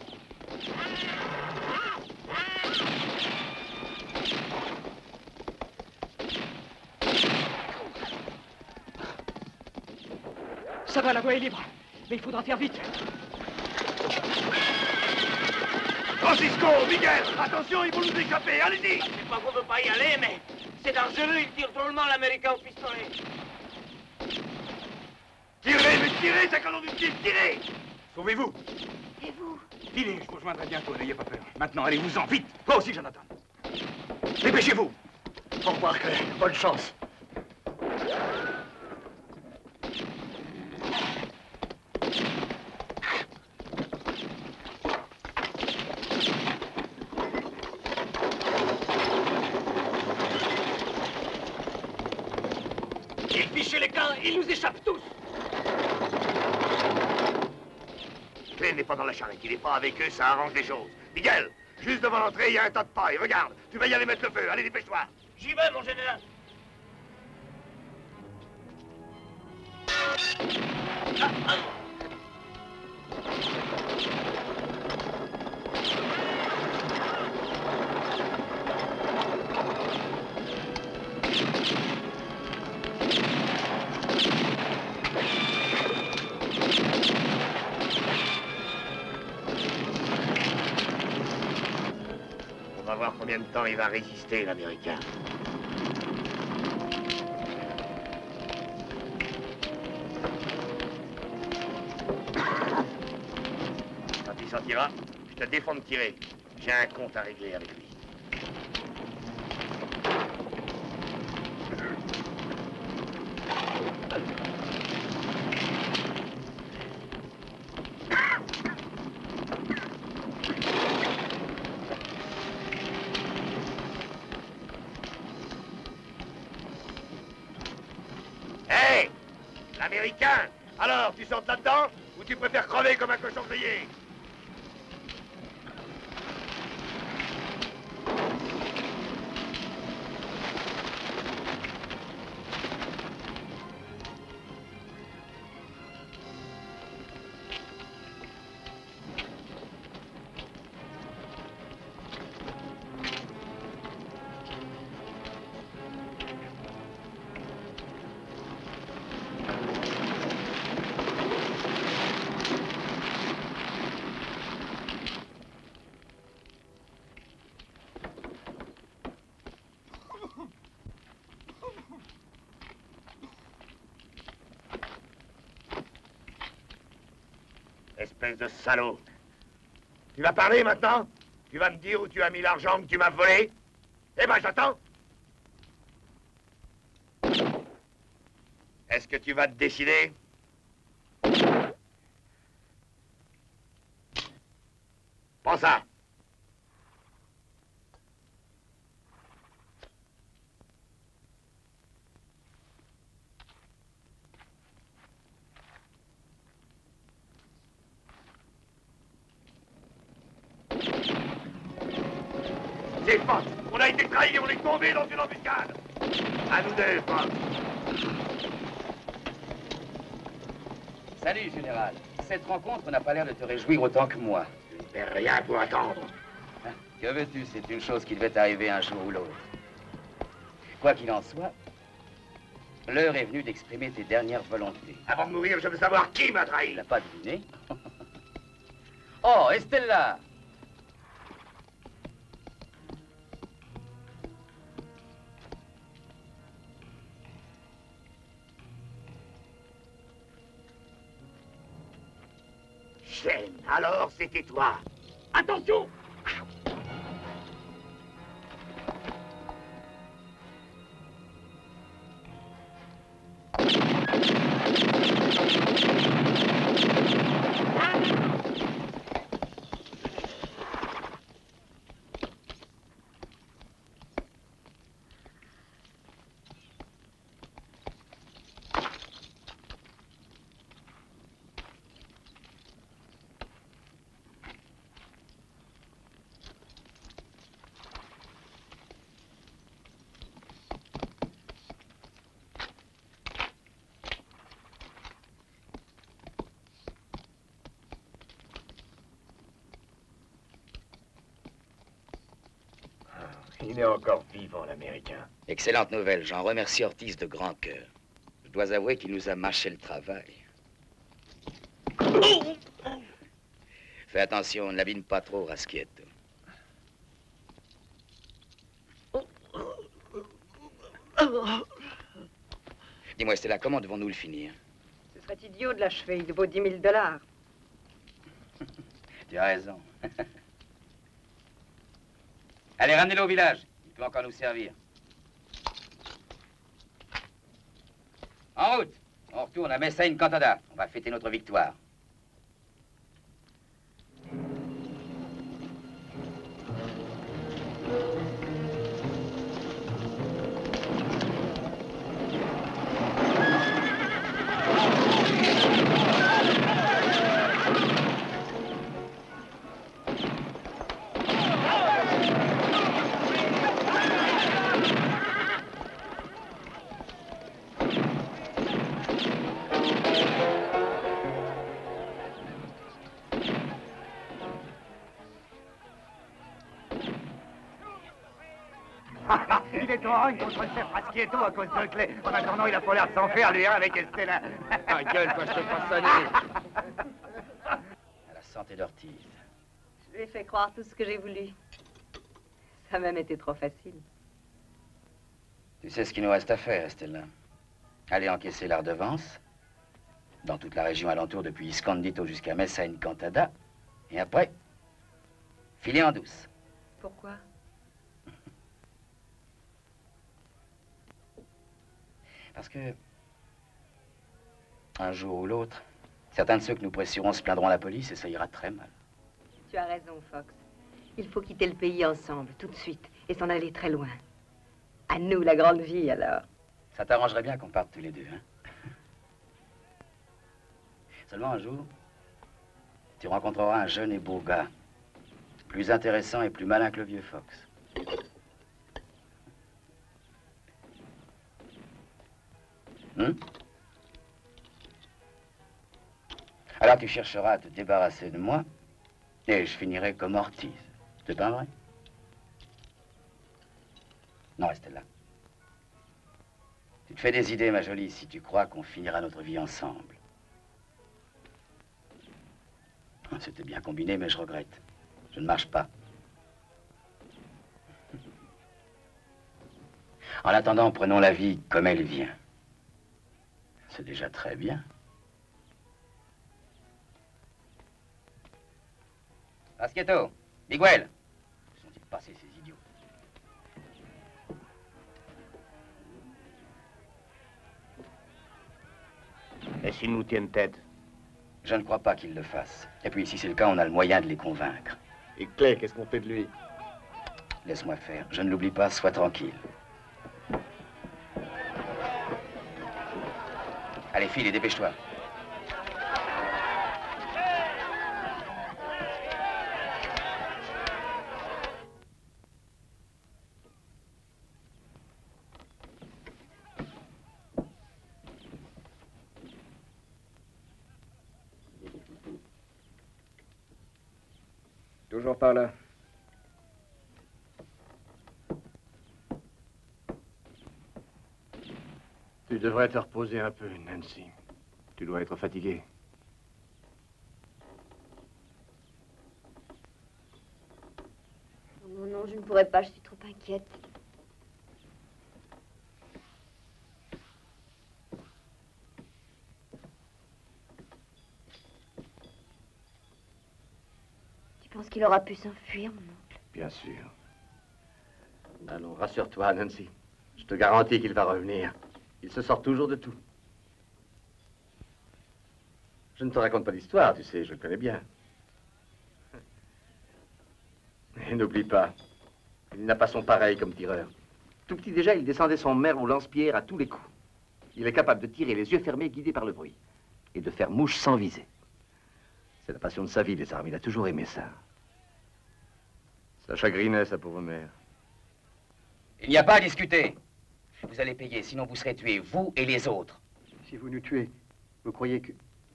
Ça va, la voie est libre. Mais il faudra faire vite. Francisco, Miguel, attention, ils vont nous échapper, allez-y. C'est pas qu'on veut pas y aller, mais c'est dangereux, il tire drôlement l'américain au pistolet. Tirez, mais tirez, ça canon du tir, tirez. Sauvez-vous. Et vous? Filez, je vous rejoindrai bientôt, n'ayez pas peur. Maintenant, allez-vous-en, vite. Toi aussi, Jonathan. Dépêchez-vous. Au revoir, Claire. Bonne chance. Ils fichent les camps, ils nous échappent tous. Clé n'est pas dans la charrette, il n'est pas avec eux, ça arrange les choses. Miguel, juste devant l'entrée, il y a un tas de paille, regarde. Tu vas y aller mettre le feu, allez, dépêche-toi. J'y vais, mon général. On va voir combien de temps il va résister, l'Américain. Quand il sortira, je te défends de tirer. J'ai un compte à régler avec lui. Hé, l'Américain, alors tu sortes là-dedans ou tu préfères crever comme un cochon grillé? Espèce de salaud. Tu vas parler maintenant? Tu vas me dire où tu as mis l'argent que tu m'as volé? Eh ben, j'attends. Est-ce que tu vas te décider? Prends ça. C'est Fox. On a été trahis, on est tombé dans une embuscade. À nous deux, Fox. Salut, Général. Cette rencontre n'a pas l'air de te réjouir autant que moi. Je ne perds rien pour attendre. Que veux-tu, c'est une chose qui devait arriver un jour ou l'autre. Quoi qu'il en soit, l'heure est venue d'exprimer tes dernières volontés. Avant de mourir, je veux savoir qui m'a trahi. Tu l'as pas deviné? Oh, Estella! Shane, alors c'était toi. Attention! Il est encore vivant, l'Américain. Excellente nouvelle. J'en remercie Ortiz de grand cœur. Je dois avouer qu'il nous a mâché le travail. Fais attention, ne l'abîme pas trop, Raschietto. Dis-moi, Stella, comment devons-nous le finir? Ce serait idiot de l'achever. Il vaut 10 000 $. Tu as raison. Allez, ramenez-le au village. Il peut encore nous servir. En route. On retourne à Mesa Encantada. On va fêter notre victoire. Il est en rogne contre le chef Raschietto à cause de Clé. En attendant, il a pas l'air de s'en faire, lui, hein, avec Estella. Ta gueule, quoi, je te passe sonner. À la santé d'Ortiz. Je lui ai fait croire tout ce que j'ai voulu. Ça a même été trop facile. Tu sais ce qu'il nous reste à faire, Estella. Aller encaisser la redevance dans toute la région alentour depuis Iscondito jusqu'à Mesa Encantada. Et après, filer en douce. Pourquoi? Parce que, un jour ou l'autre, certains de ceux que nous pressurons se plaindront à la police et ça ira très mal. Tu as raison, Fox. Il faut quitter le pays ensemble, tout de suite, et s'en aller très loin. À nous, la grande vie, alors. Ça t'arrangerait bien qu'on parte tous les deux, hein? Seulement un jour, tu rencontreras un jeune et beau gars, plus intéressant et plus malin que le vieux Fox. Alors tu chercheras à te débarrasser de moi et je finirai comme Ortiz. C'est pas vrai? Non, Estella. Tu te fais des idées, ma jolie, si tu crois qu'on finira notre vie ensemble. C'était bien combiné, mais je regrette. Je ne marche pas. En attendant, prenons la vie comme elle vient. C'est déjà très bien. Asqueto, Miguel. Où sont-ils passés, ces idiots? Et s'ils nous tiennent tête? Je ne crois pas qu'ils le fassent. Et puis, si c'est le cas, on a le moyen de les convaincre. Et Clay, qu'est-ce qu'on fait de lui? Laisse-moi faire. Je ne l'oublie pas, sois tranquille. Allez, file et dépêche-toi. Toujours par là. Tu devrais te reposer un peu, Nancy. Tu dois être fatiguée. Non, non, je ne pourrais pas, je suis trop inquiète. Tu penses qu'il aura pu s'enfuir, mon oncle? Bien sûr. Allons, rassure-toi, Nancy. Je te garantis qu'il va revenir. Il se sort toujours de tout. Je ne te raconte pas d'histoire, tu sais, je le connais bien. Et n'oublie pas, il n'a pas son pareil comme tireur. Tout petit déjà, il descendait son merle au lance-pierre à tous les coups. Il est capable de tirer les yeux fermés, guidé par le bruit. Et de faire mouche sans viser. C'est la passion de sa vie, les armes. Il a toujours aimé ça. Ça chagrinait sa pauvre mère. Il n'y a pas à discuter. Vous allez payer, sinon vous serez tués, vous et les autres. Si vous nous tuez, vous croyez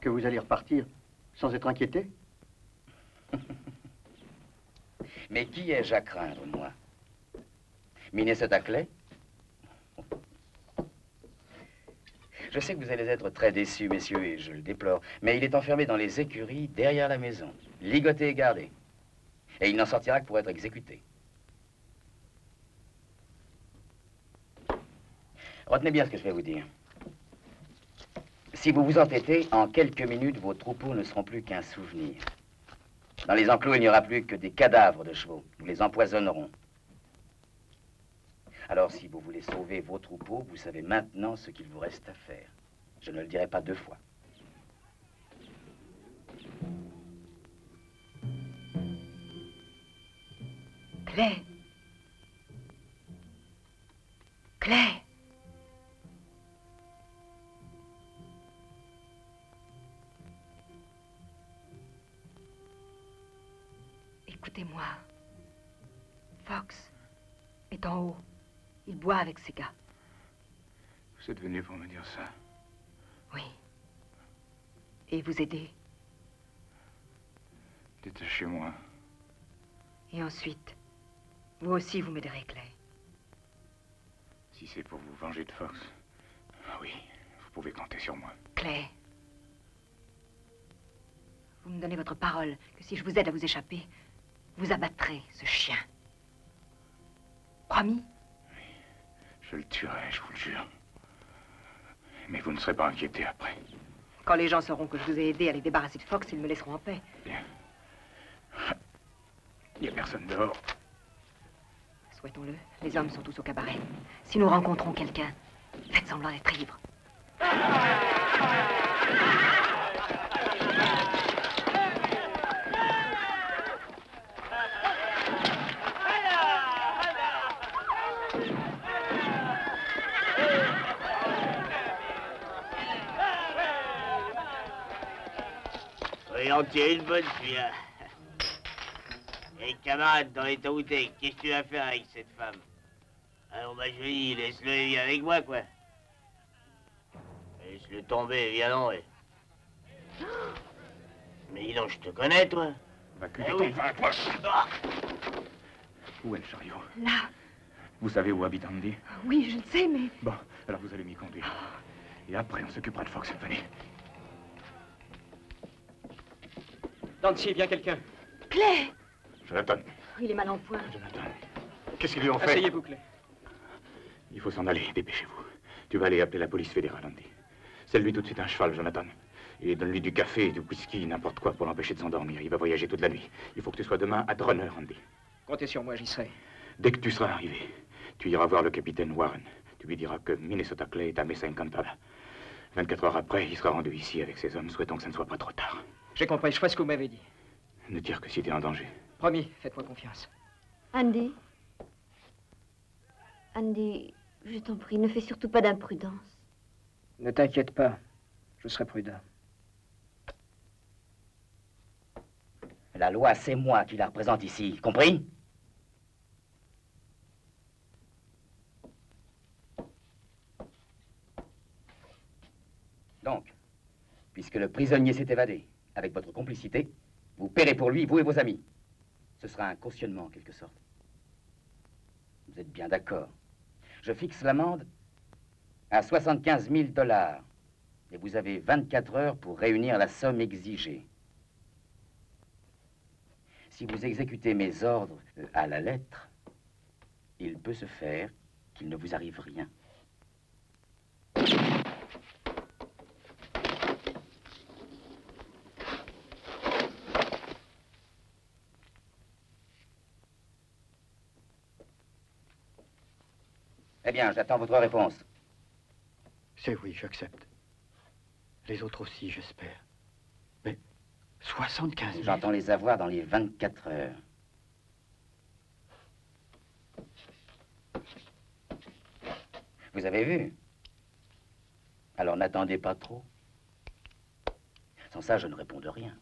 que vous allez repartir sans être inquiété? Mais qui ai-je à craindre, moi? Minnesota Clay? Je sais que vous allez être très déçus, messieurs, et je le déplore, mais il est enfermé dans les écuries derrière la maison, ligoté et gardé. Et il n'en sortira que pour être exécuté. Retenez bien ce que je vais vous dire. Si vous vous entêtez, en quelques minutes, vos troupeaux ne seront plus qu'un souvenir. Dans les enclos, il n'y aura plus que des cadavres de chevaux. Nous les empoisonnerons. Alors, si vous voulez sauver vos troupeaux, vous savez maintenant ce qu'il vous reste à faire. Je ne le dirai pas deux fois. Clay. Clay. Écoutez-moi. Fox est en haut. Il boit avec ses gars. Vous êtes venu pour me dire ça? Oui. Et vous aider. Détachez-moi. Et ensuite, vous aussi, vous m'aiderez, Clay. Si c'est pour vous venger de Fox, ah oui, vous pouvez compter sur moi. Clay. Vous me donnez votre parole que si je vous aide à vous échapper, vous abattrez ce chien. Promis? Oui, je le tuerai, je vous le jure. Mais vous ne serez pas inquiété après. Quand les gens sauront que je vous ai aidé à les débarrasser de Fox, ils me laisseront en paix. Bien. Il n'y a personne dehors. Souhaitons-le. Les hommes sont tous au cabaret. Si nous rencontrons quelqu'un, faites semblant d'être ivre. Voyons, tirer une bonne fille, hein. Et camarade, dans les temps où t'es, qu'est-ce que tu vas faire avec cette femme? Alors, ma jolie, laisse-le et viens avec moi, quoi. Laisse-le tomber, viens non, ouais. Mais dis donc, je te connais, toi. Va que ton vin, toi. Où est le chariot? Là. Vous savez où habite Andy? Oui, je le sais, mais... Bon, alors vous allez m'y conduire. Et après, on s'occupera de Fox. Venez. Nancy, viens quelqu'un. Clay! Jonathan. Il est mal en point. Jonathan. Qu'est-ce qu'ils lui ont fait? Asseyez-vous, Clay. Il faut s'en aller, dépêchez-vous. Tu vas aller appeler la police fédérale, Andy. C'est lui tout de suite un cheval, Jonathan. Et donne-lui du café, du whisky, n'importe quoi pour l'empêcher de s'endormir. Il va voyager toute la nuit. Il faut que tu sois demain à Drunner, Andy. Comptez sur moi, j'y serai. Dès que tu seras arrivé, tu iras voir le capitaine Warren. Tu lui diras que Minnesota Clay est à Mesa Encantada. 24 heures après, il sera rendu ici avec ses hommes, souhaitant que ça ne soit pas trop tard. J'ai compris, je ferai ce que vous m'avez dit. Ne tire que si t'es en danger. Promis, faites-moi confiance. Andy. Andy, je t'en prie, ne fais surtout pas d'imprudence. Ne t'inquiète pas, je serai prudent. La loi, c'est moi qui la représente ici, compris? Donc, puisque le prisonnier s'est évadé, avec votre complicité, vous paierez pour lui, vous et vos amis. Ce sera un cautionnement, en quelque sorte. Vous êtes bien d'accord. Je fixe l'amende à 75 000 $. Et vous avez 24 heures pour réunir la somme exigée. Si vous exécutez mes ordres à la lettre, il peut se faire qu'il ne vous arrive rien. Eh bien, j'attends votre réponse. C'est oui, j'accepte. Les autres aussi, j'espère. Mais 75 000... J'entends les avoir dans les 24 heures. Vous avez vu? Alors n'attendez pas trop. Sans ça, je ne réponds de rien.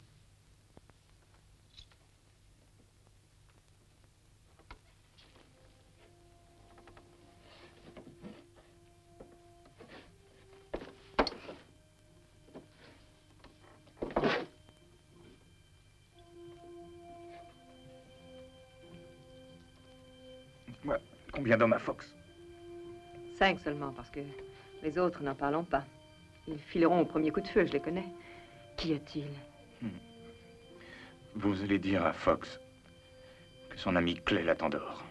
Combien d'hommes à Fox? 5 seulement, parce que les autres, n'en parlons pas. Ils fileront au premier coup de feu, je les connais. Qu'y a-t-il? Vous allez dire à Fox que son ami Clay l'attend dehors.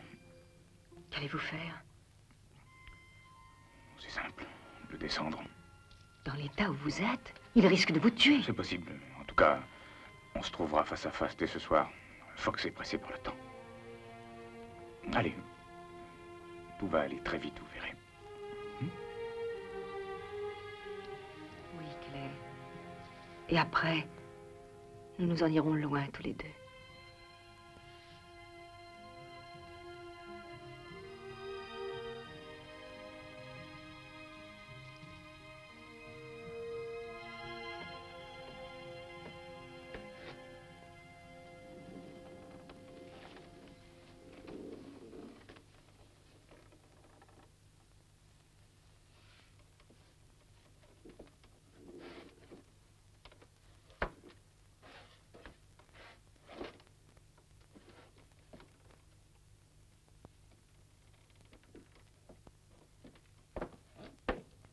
Qu'allez-vous faire? C'est simple, le descendre. Dans l'état où vous êtes, il risque de vous tuer. C'est possible. En tout cas, on se trouvera face à face dès ce soir. Fox est pressé par le temps. Allez. Tout va aller très vite, vous verrez. Oui, Clay. Et après, nous nous en irons loin, tous les deux.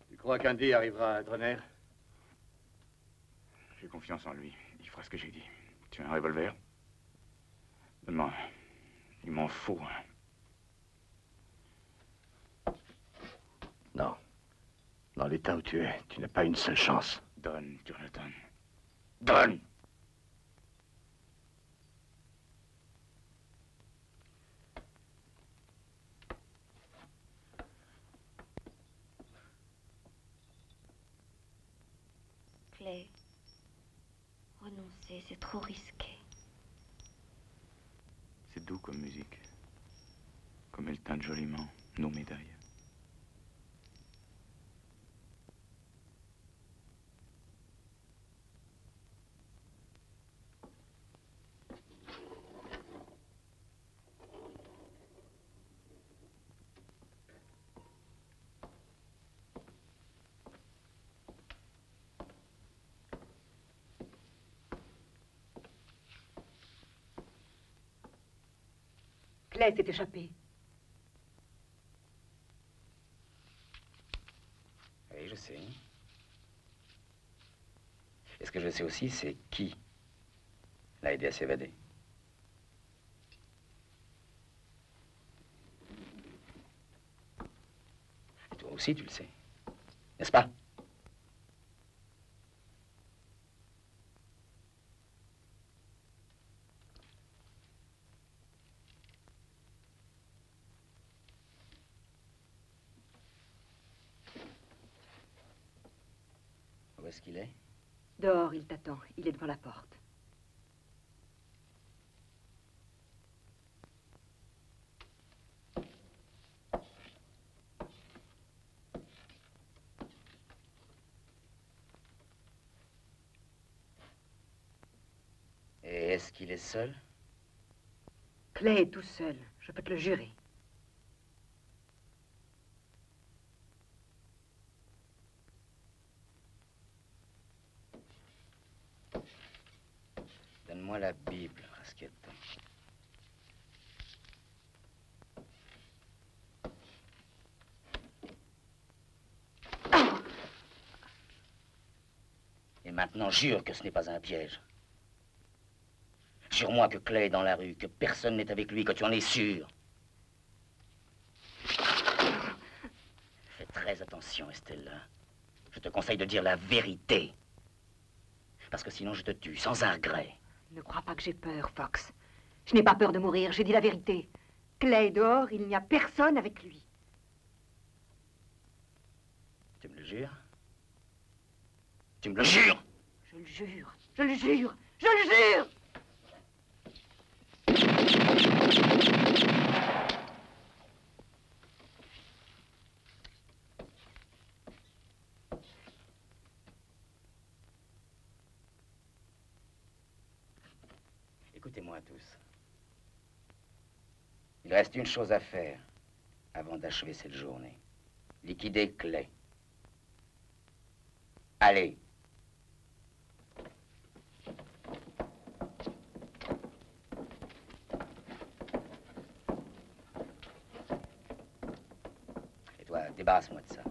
Tu crois qu'Andy arrivera à Drunner? J'ai confiance en lui. Il fera ce que j'ai dit. Tu as un revolver? Donne-moi un. Il m'en faut un. Non. Dans l'état où tu es, tu n'as pas une seule chance. Donne, Jonathan. Donne! Clay, renoncer, c'est trop risqué. C'est doux comme musique. Comme elle teinte joliment nos médailles. Clay s'est échappé. Oui, je sais. Et ce que je sais aussi, c'est qui l'a aidé à s'évader. Et toi aussi, tu le sais. N'est-ce pas? Où est-ce qu'il est? Dehors, il t'attend. Il est devant la porte. Et est-ce qu'il est seul? Clay est tout seul, je peux te le jurer. Donne-moi la Bible, Rasquette. Et maintenant, jure que ce n'est pas un piège. Jure-moi que Clay est dans la rue, que personne n'est avec lui, que tu en es sûr. Fais très attention, Estella. Je te conseille de dire la vérité. Parce que sinon, je te tue, sans un regret. Ne crois pas que j'ai peur, Fox. Je n'ai pas peur de mourir, j'ai dit la vérité. Clay est dehors, il n'y a personne avec lui. Tu me le jures? Tu me le jures? Je le jure, je le jure, je le jure! Écoutez-moi tous. Il reste une chose à faire avant d'achever cette journée. Liquider Clay. Allez. Et toi, débarrasse-moi de ça.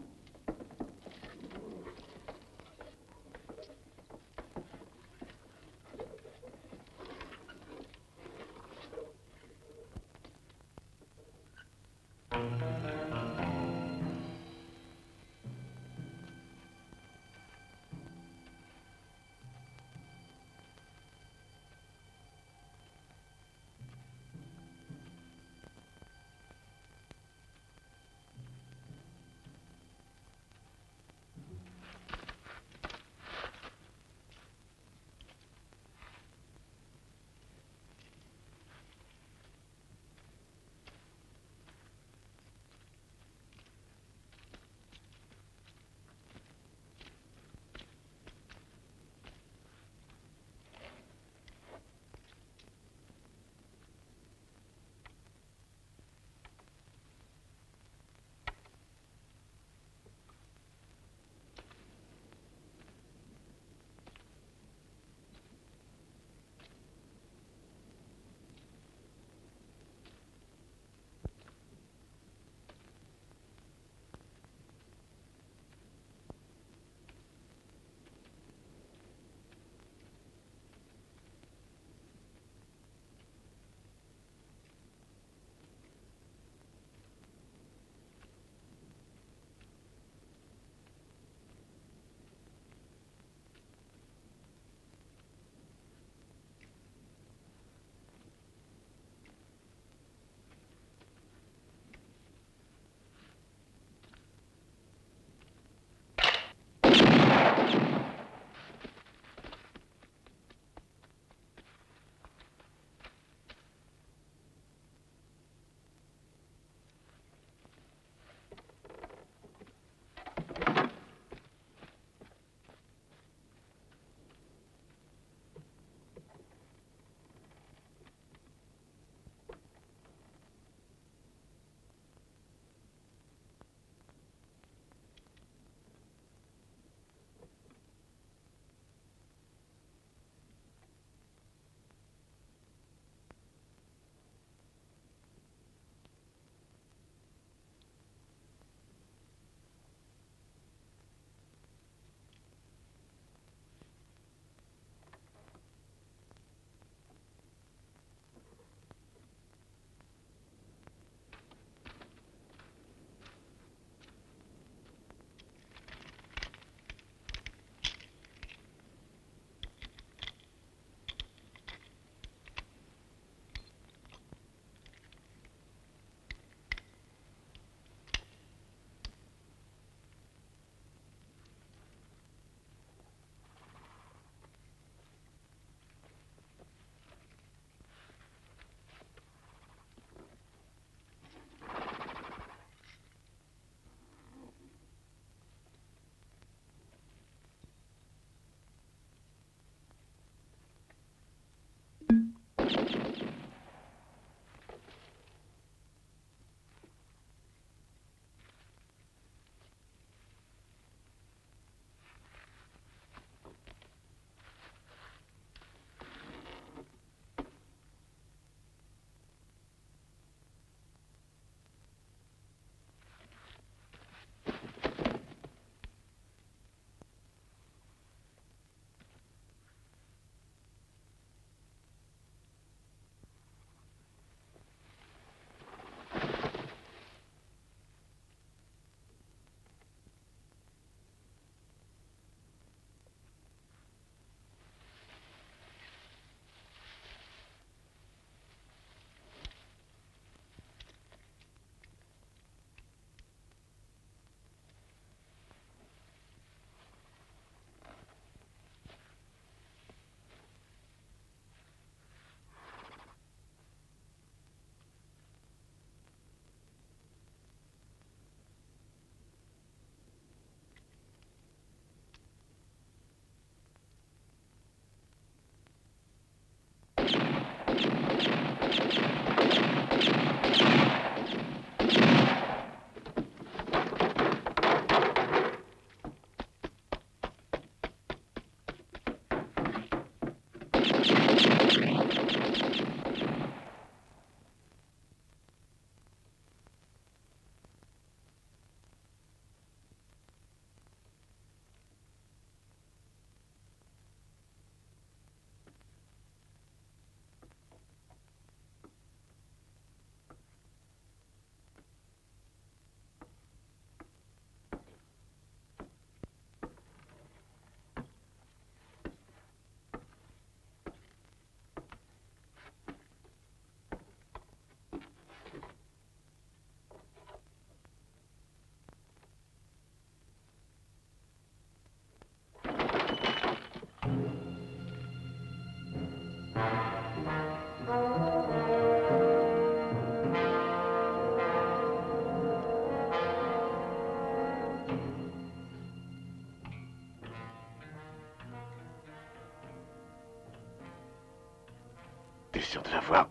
sûr de l'avoir.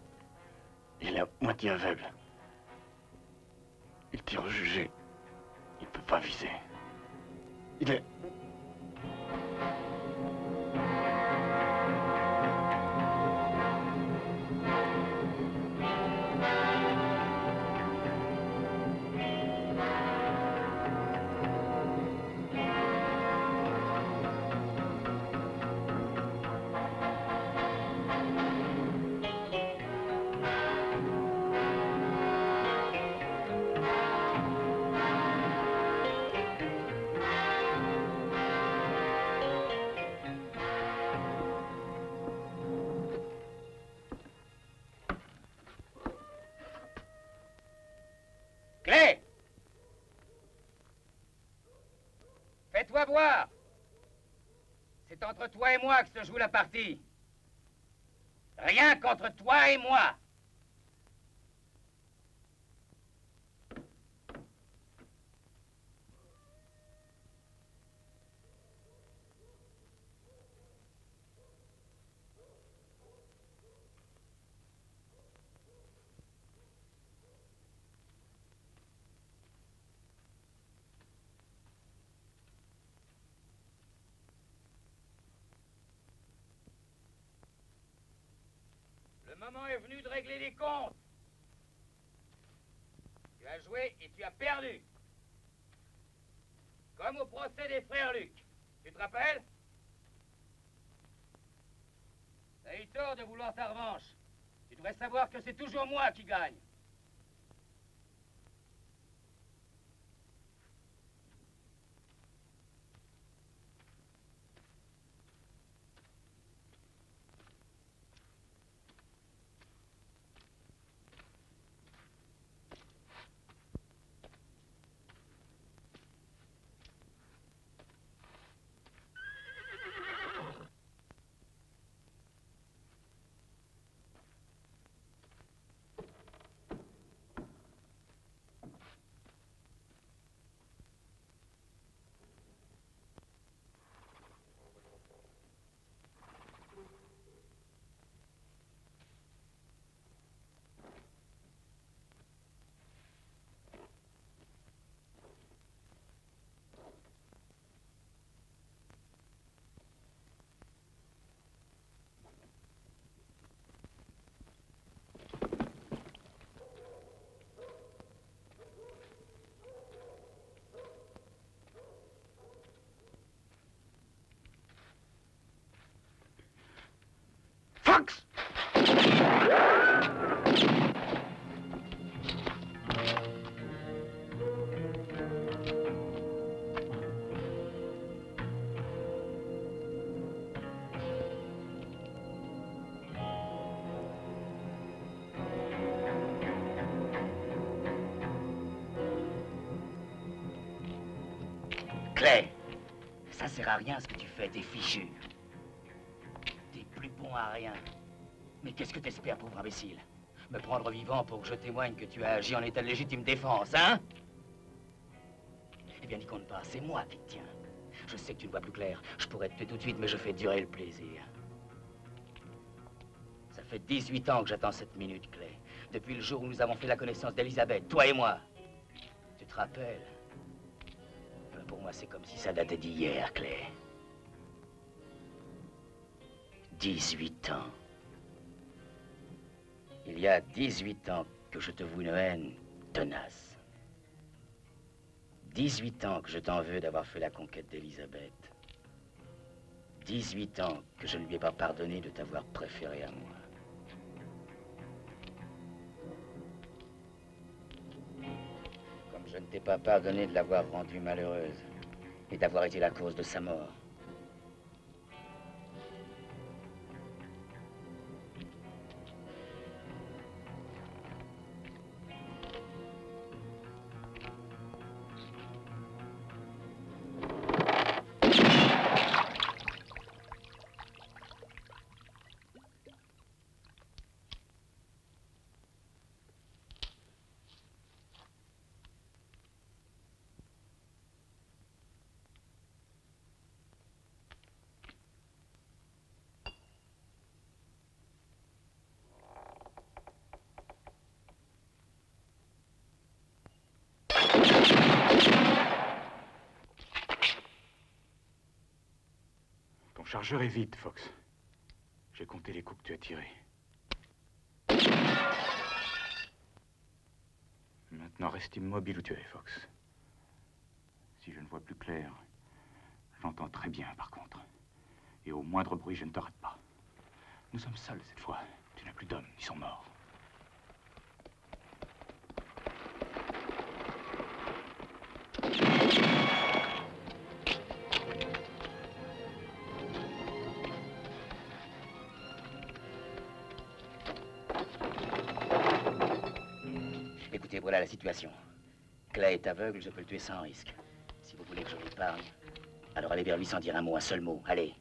Il est à moitié aveugle. Il tire au jugé. Il peut pas viser. Il est... Clé! Fais-toi voir! C'est entre toi et moi que se joue la partie. Rien qu'entre toi et moi. Le moment est venu de régler les comptes. Tu as joué et tu as perdu. Comme au procès des frères Luc. Tu te rappelles? T'as eu tort de vouloir ta revanche. Tu devrais savoir que c'est toujours moi qui gagne. Fox! Clay, ça sert à rien ce que tu fais, t'es fichu. T'es plus bon à rien. Mais qu'est-ce que t'espères, pauvre imbécile? Me prendre vivant pour que je témoigne que tu as agi en état de légitime défense, hein? Eh bien, n'y compte pas, c'est moi qui te tiens. Je sais que tu ne vois plus clair. Je pourrais te tuer tout de suite, mais je fais durer le plaisir. Ça fait 18 ans que j'attends cette minute, Clay. Depuis le jour où nous avons fait la connaissance d'Elisabeth, toi et moi. Tu te rappelles? Pour moi, c'est comme si ça datait d'hier, Clay. 18 ans. Il y a 18 ans que je te voue une haine tenace. 18 ans que je t'en veux d'avoir fait la conquête d'Elisabeth. 18 ans que je ne lui ai pas pardonné de t'avoir préféré à moi. Comme je ne t'ai pas pardonné de l'avoir rendue malheureuse et d'avoir été la cause de sa mort. Chargeur est vide, Fox. J'ai compté les coups que tu as tirés. Maintenant, reste immobile où tu es, Fox. Si je ne vois plus clair, j'entends très bien, par contre. Et au moindre bruit, je ne t'arrête pas. Nous sommes seuls cette fois. Tu n'as plus d'hommes, ils sont morts. Écoutez, voilà la situation. Clay est aveugle, je peux le tuer sans risque. Si vous voulez que je l'épargne, alors allez vers lui sans dire un mot, un seul mot. Allez.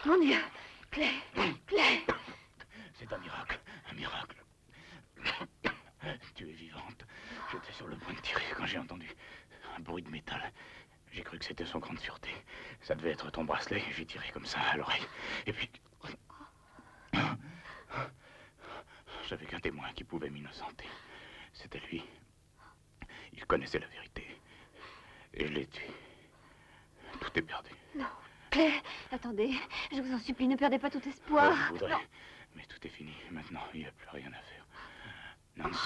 Mon Dieu, Clay, Clay. C'est un miracle, un miracle. Tu es vivante. J'étais sur le point de tirer quand j'ai entendu un bruit de métal. J'ai cru que c'était son cran de sûreté. Ça devait être ton bracelet. J'ai tiré comme ça à l'oreille. Et puis... J'avais qu'un témoin qui pouvait m'innocenter. C'était lui. Il connaissait la vérité. Et je l'ai tué. Tout est perdu. Non. Clay, attendez, je vous en supplie, ne perdez pas tout espoir. Je voudrais, non. mais tout est fini. Maintenant, il n'y a plus rien à faire. Nancy.